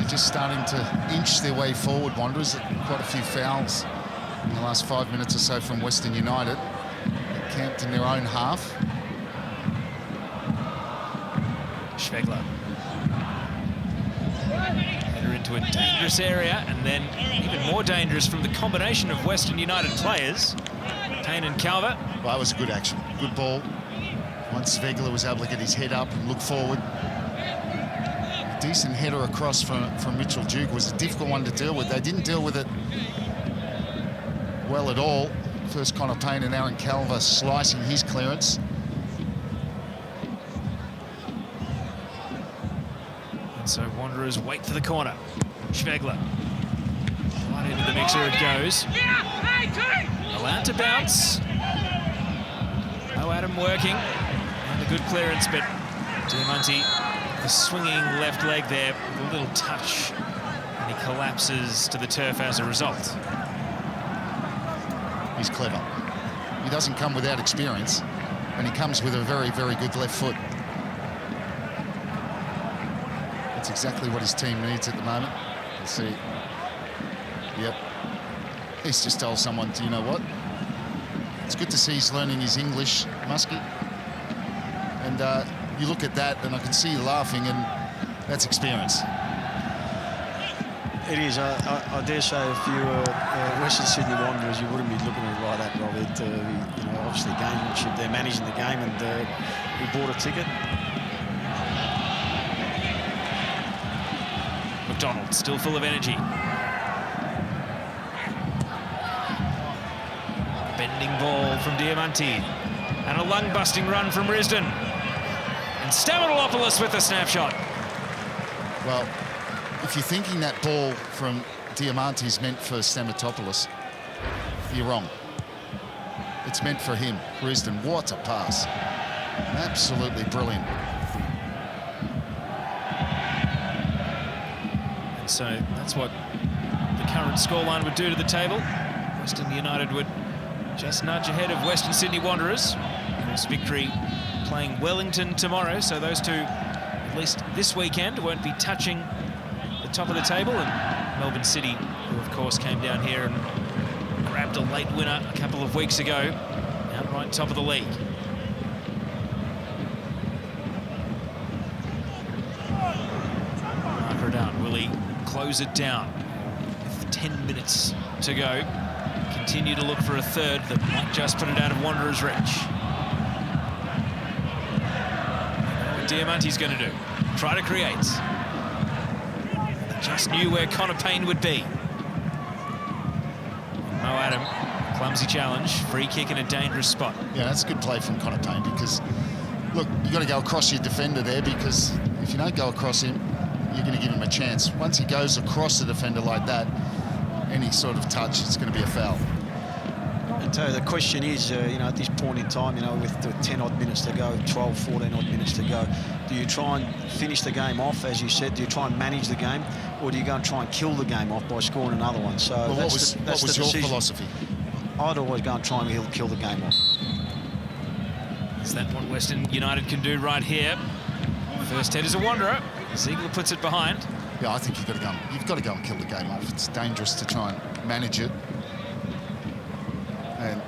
Just starting to inch their way forward, Wanderers. Quite a few fouls in the last 5 minutes or so from Western United. Camped in their own half. Schwegler. Header into a dangerous area, and then even more dangerous from the combination of Western United players. Payne and Calvert. Well, that was a good action. Good ball. Once Schwegler was able to get his head up and look forward. Decent header across from Mitchell Duke. Was a difficult one to deal with. They didn't deal with it well at all. First Connor Payne and Aaron Calver slicing his clearance. And so Wanderers wait for the corner. Schwegler. Right into the mixer it goes. Allowed to bounce. No Adam working. And a good clearance, but Diamanti, the swinging left leg there with a little touch, and he collapses to the turf as a result. He's clever. He doesn't come without experience, and he comes with a very, very good left foot. That's exactly what his team needs at the moment. We'll see. Yep. He's just told someone, you know what? It's good to see he's learning his English, Muskie. And you look at that, and I can see you laughing, and that's experience. It is. I dare say if you were Western Sydney Wanderers, you wouldn't be looking at it like that, Robert. You know, obviously gamesmanship, they're managing the game, and we bought a ticket. McDonald still full of energy. from Diamanti. And a lung-busting run from Risdon. And Stamatolopoulos with the snapshot. Well, if you're thinking that ball from Diamanti is meant for Stamatopoulos, you're wrong. It's meant for him. Risdon, what a pass. Absolutely brilliant. And so that's what the current scoreline would do to the table. Western United would just nudge ahead of Western Sydney Wanderers. Of course, Victory playing Wellington tomorrow, so those two, at least this weekend, won't be touching the top of the table. And Melbourne City, who of course came down here and grabbed a late winner a couple of weeks ago, outright top of the league. Marker down, will he close it down with 10 minutes to go? Continue to look for a third that might just put it out of Wanderers' reach. What Diamanti's going to do, try to create. Just knew where Connor Payne would be. Mo Adam, clumsy challenge, free kick in a dangerous spot. Yeah, that's a good play from Connor Payne because, look, you've got to go across your defender there because if you don't go across him, you're going to give him a chance. Once he goes across the defender like that, any sort of touch, it's going to be a foul. And the question is, you know, at this point in time, you know, with the 10-odd minutes to go, 12, 14-odd minutes to go, do you try and finish the game off, as you said? Do you try and manage the game, or do you go and try and kill the game off by scoring another one? So well, that's what was your philosophy? I'd always go and try and kill the game off. Is that what Western United can do right here? First head is a Wanderer. Ziegler puts it behind. Yeah, I think you've got to go and kill the game off. It's dangerous to try and manage it. And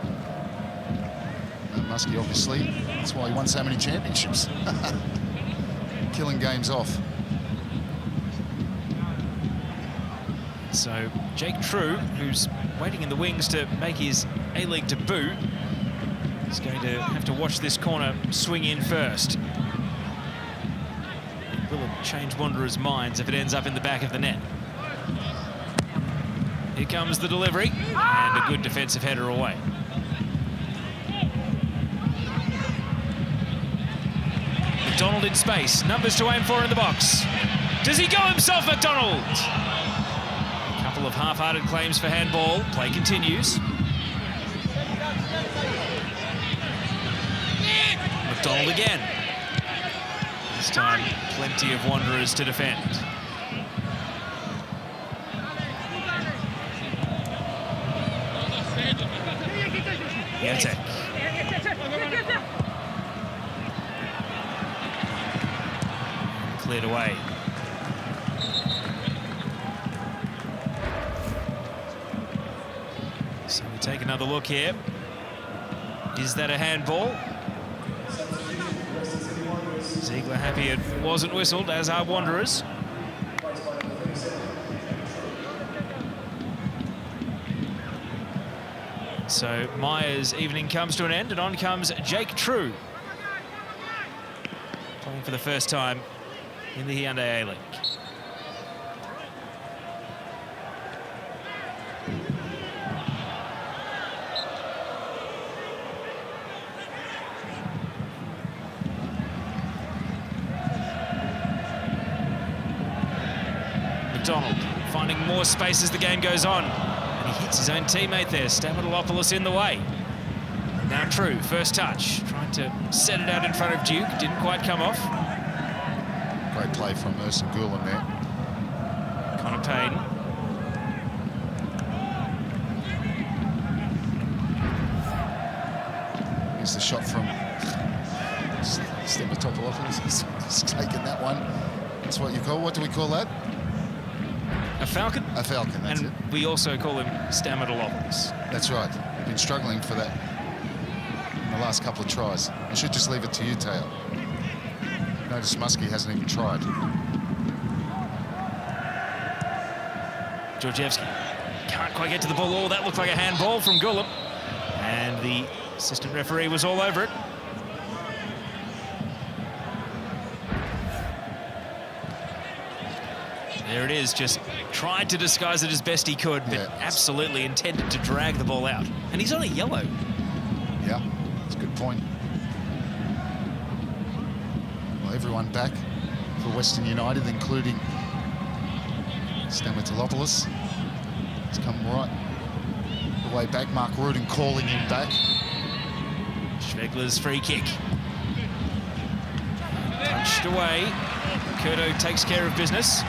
Muskie, obviously, that's why he won so many championships. Killing games off. So Jake True, who's waiting in the wings to make his A-League debut, is going to have to watch this corner swing in first. It will change Wanderers' minds if it ends up in the back of the net. Here comes the delivery, and a good defensive header away. McDonald in space, numbers to aim for in the box. Does he go himself, McDonald? A couple of half-hearted claims for handball. Play continues. McDonald again. This time, plenty of Wanderers to defend. Yatek. Cleared away. So we take another look here. Is that a handball? Ziegler happy it wasn't whistled, as are Wanderers. So Myers' evening comes to an end, and on comes Jake True, playing for the first time in the Hyundai A-League. McDonald finding more space as the game goes on. And he hits his own teammate there. Stamatolopoulos in the way. Now True, first touch. Trying to set it out in front of Duke. Didn't quite come off. Great play from Ersan Gulen there. Connor Payne. Here's the shot from Stamatopoulos. He's taken that one. That's what you call, what do we call that? A falcon? A falcon, that's and it. We also call him Stamatolopoulos. That's right. Been struggling for that in the last couple of tries. I should just leave it to you, Teo. Notice Muskie hasn't even tried. Georgievski can't quite get to the ball. Oh, that looked like a handball from Gullum. And the assistant referee was all over it. There it is, just tried to disguise it as best he could, but absolutely intended to drag the ball out. And he's on a yellow. Yeah, point. Well, everyone back for Western United, including Stamatolopoulos. He's come right the way back. Mark Rudin calling him back. Schwegler's free kick. Punched away. Curto takes care of business.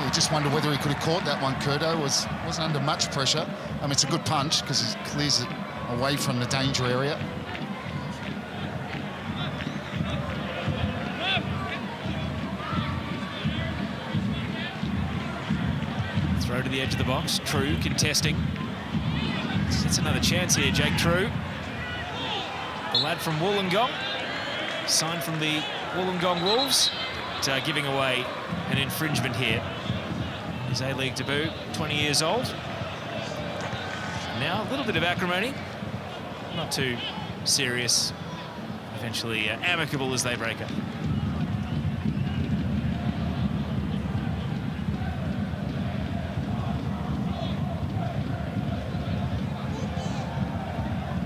You just wonder whether he could have caught that one. Curto wasn't under much pressure. I mean, it's a good punch because he clears it away from the danger area. Throw to the edge of the box. True contesting. It's another chance here, Jake True. The lad from Wollongong, signed from the Wollongong Wolves, but giving away an infringement here. His A-League debut, 20 years old. Now a little bit of acrimony, not too serious, eventually amicable as they break up.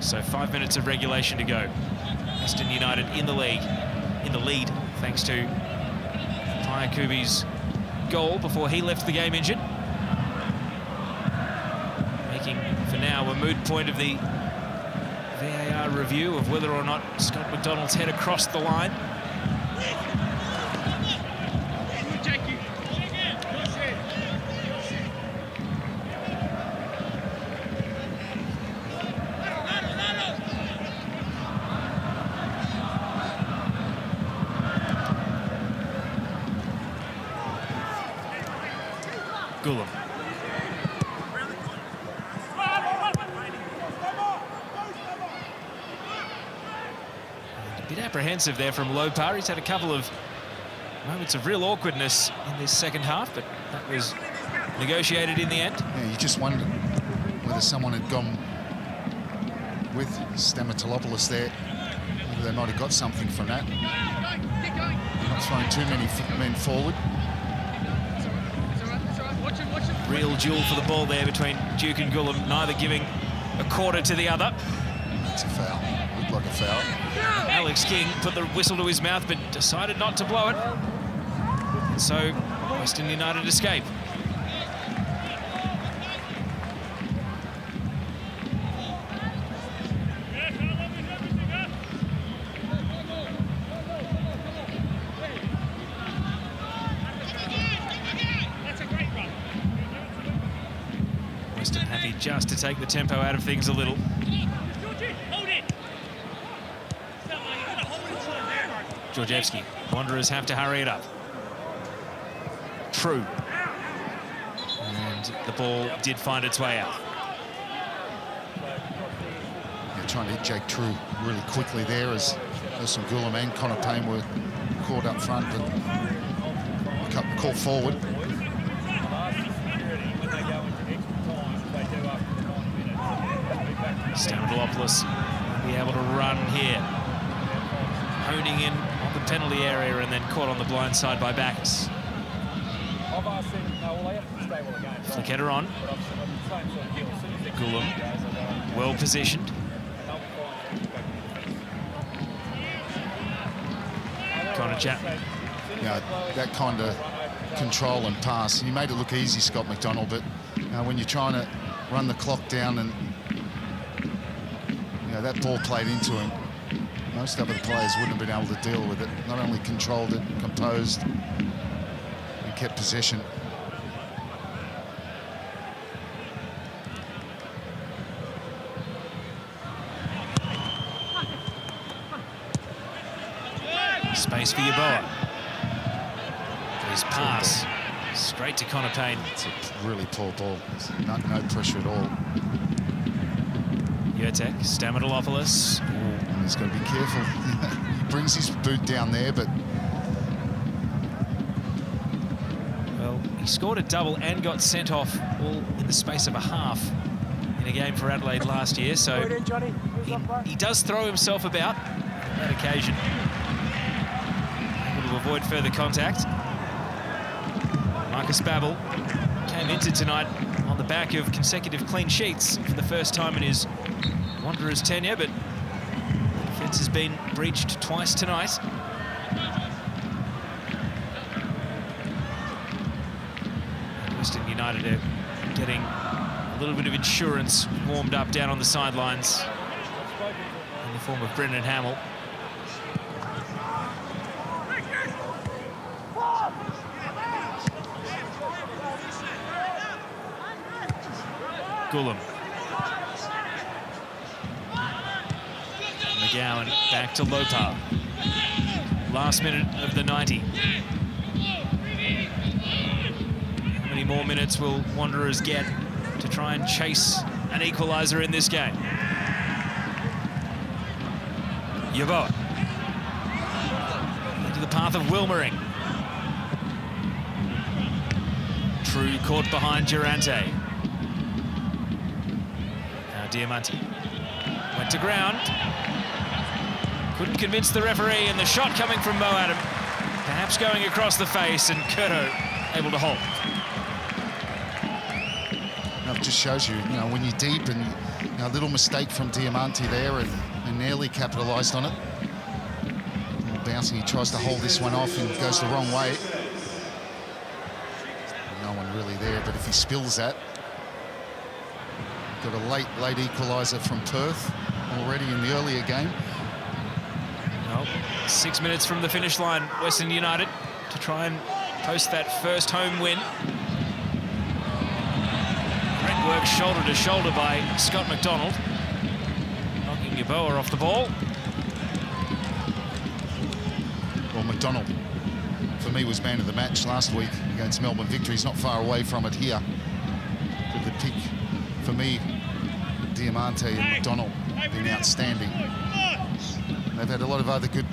So 5 minutes of regulation to go. Western United in the lead, thanks to Payakubi's goal before he left the game injured. Making, for now, a moot point of the VAR review of whether or not Scott McDonald's head across the line. Gulam. A bit apprehensive there from Lopar. He's had a couple of moments of real awkwardness in this second half, but that was negotiated in the end. Yeah, you just wondered whether someone had gone with Stamatolopoulos there. Whether they might have got something from that. They're not throwing too many men forward. Real duel for the ball there between Duke and Gulam, neither giving a quarter to the other. It's a foul. Looked like a foul. Alex King put the whistle to his mouth but decided not to blow it. And so Western United escape. Just to take the tempo out of things a little. Georgievski. Wanderers have to hurry it up. True. And the ball did find its way out. They're trying to hit Jake True really quickly there as some Gulam and Connor Payne were caught up front and called forward. Stamatolopoulos will be able to run here. Honing in on the penalty area and then caught on the blind side by Backus. Flick header on. Gulam, well positioned. Connor Chapman. Yeah, that kind of control and pass. He made it look easy, Scott McDonald, but when you're trying to run the clock down and that ball played into him, most other players wouldn't have been able to deal with it. Not only controlled it, composed, and kept possession. Space for Yeboah. His pass straight to Connor Payne. It's a really poor ball. No pressure at all. Yurtek, Stamatolopoulos. And he's got to be careful. He brings his boot down there, but... Well, he scored a double and got sent off all in the space of a half in a game for Adelaide last year, so he does throw himself about on that occasion. Able to avoid further contact. Marcus Babbel came into tonight on the back of consecutive clean sheets for the first time in his Wanderers tenure, but Fence has been breached twice tonight. Western United are getting a little bit of insurance warmed up down on the sidelines in the form of Brendan Hamill. Gulam. McGowan back to Lopa. Last minute of the 90. How many more minutes will Wanderers get to try and chase an equaliser in this game? Yeboah into the path of Wilmering. True caught behind Durante. Now Diamanti went to ground. Couldn't convince the referee, and the shot coming from Mo Adam, perhaps going across the face, and Curto able to hold. It just shows you, when you're deep, and a little mistake from Diamanti there, and nearly capitalised on it. Bouncing, he tries to hold this one off and goes the wrong way. No one really there, but if he spills that, got a late equaliser from Perth already in the earlier game. Well, 6 minutes from the finish line, Western United to try and post that first home win. Great work shoulder to shoulder by Scott McDonald, knocking Yeboah off the ball. Well, McDonald, for me, was man of the match last week against Melbourne Victory. He's not far away from it here. But the pick, for me, Diamante and McDonald been outstanding. They've had a lot of other good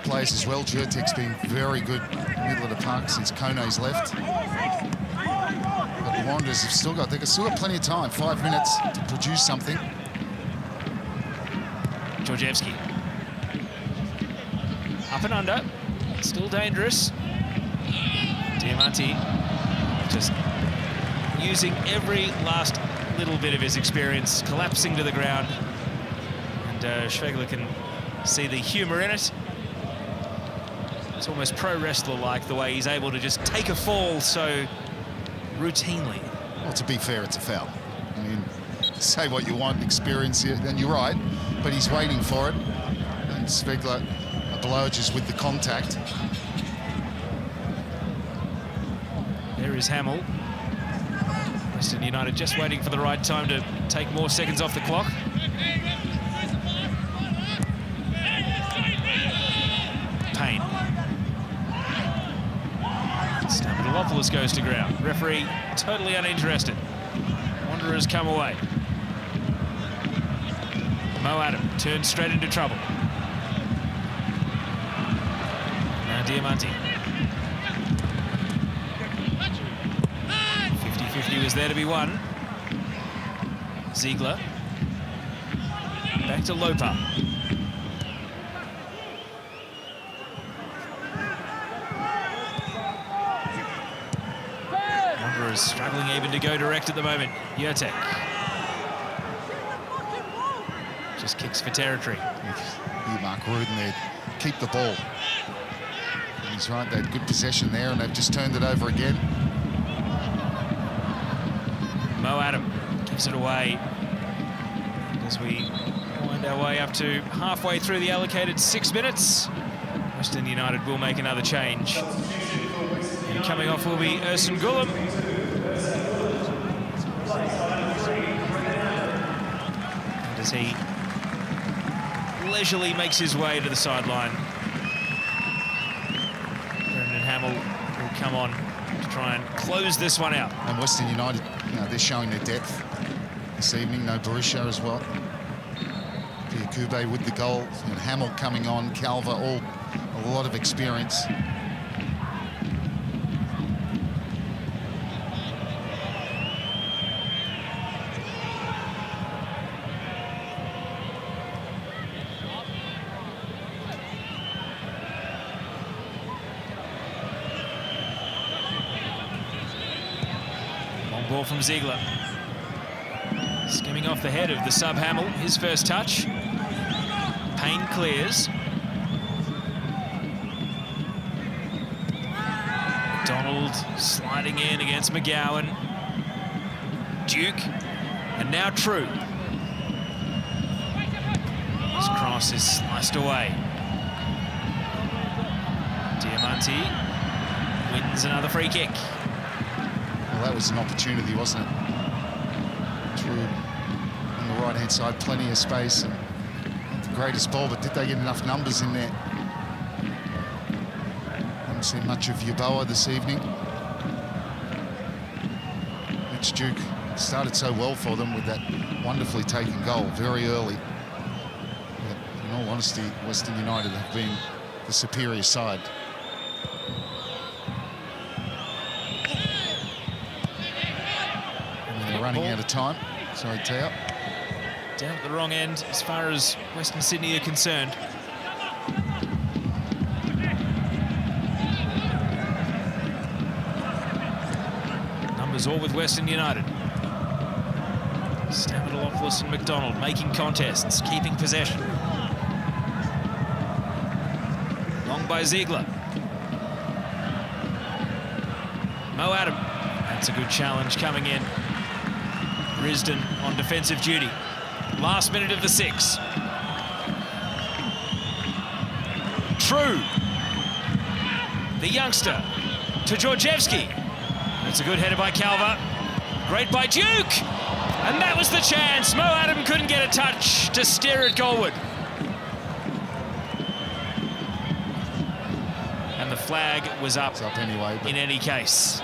players as well. Jurtek's been very good middle of the park since Kone's left. But the Wanderers have still got plenty of time, 5 minutes to produce something. Georgievski. Up and under, still dangerous. Diamanti just using every last little bit of his experience, collapsing to the ground. And Schwegler can see the humour in it. It's almost pro wrestler-like the way he's able to just take a fall so routinely. Well, to be fair, it's a foul. I mean, say what you want, experience it, and you're right, but he's waiting for it. And Schwegler obliges with the contact. There is Hamill. Western United just waiting for the right time to take more seconds off the clock. Payne. Stamatolopoulos goes to ground. Referee totally uninterested. Wanderers come away. Mo Adam turns straight into trouble. Now Diamanti. 50-50 was there to be won. Ziegler. Back to Lopa. Wanderers struggling even to go direct at the moment. Jurtek. Just kicks for territory. Mark Rudin there. Keep the ball. He's right, they had good possession there, and they've just turned it over again. Mo Adam gives it away as we wind our way up to halfway through the allocated 6 minutes. Western United will make another change. And coming off will be Ersan Gulam. And as he leisurely makes his way to the sideline, Brendan Hamill will come on to try and close this one out. And Western United, they're showing their depth this evening. No Barisha as well. Piakube with the goal, and Hamill coming on, Calva, all a lot of experience. Ball from Ziegler. Skimming off the head of the sub Hamill, his first touch. Payne clears. Donald sliding in against McGowan. Duke, and now True. His cross is sliced away. Diamanti wins another free kick. Well, that was an opportunity, wasn't it? True on the right-hand side, plenty of space, and not the greatest ball, but did they get enough numbers in there? Haven't seen much of Yeboah this evening. Mitch Duke started so well for them with that wonderfully taken goal very early. But in all honesty, Western United have been the superior side. And they're running out of time. Sorry, Teo. Down at the wrong end as far as Western Sydney are concerned. Numbers all with Western United. Stamatolopoulos and McDonald making contests, keeping possession. Long by Ziegler. Mo Adam. That's a good challenge coming in. Risdon on defensive duty. Last minute of the 6. True. The youngster to Georgievski. That's a good header by Calver. Great by Duke. And that was the chance. Mo Adam couldn't get a touch to steer it goalward. And the flag was up, anyway, in any case.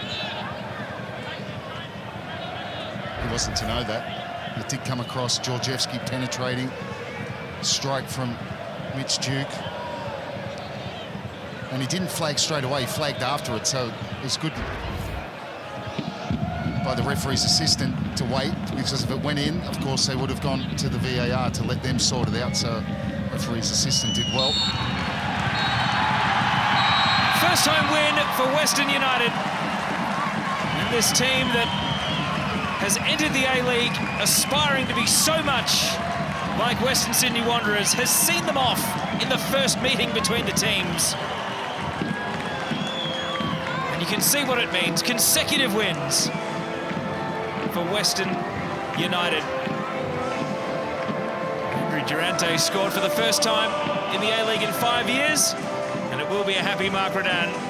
He wasn't to know that. It did come across. Georgievski penetrating. Strike from Mitch Duke. And he didn't flag straight away. He flagged after it, so it was good by the referee's assistant to wait, because if it went in, of course, they would have gone to the VAR to let them sort it out, so referee's assistant did well. First home win for Western United. And this team that has entered the A-League aspiring to be so much like Western Sydney Wanderers has seen them off in the first meeting between the teams. And you can see what it means. Consecutive wins for Western United. Andrew Durante scored for the first time in the A-League in 5 years, and it will be a happy Mark Redan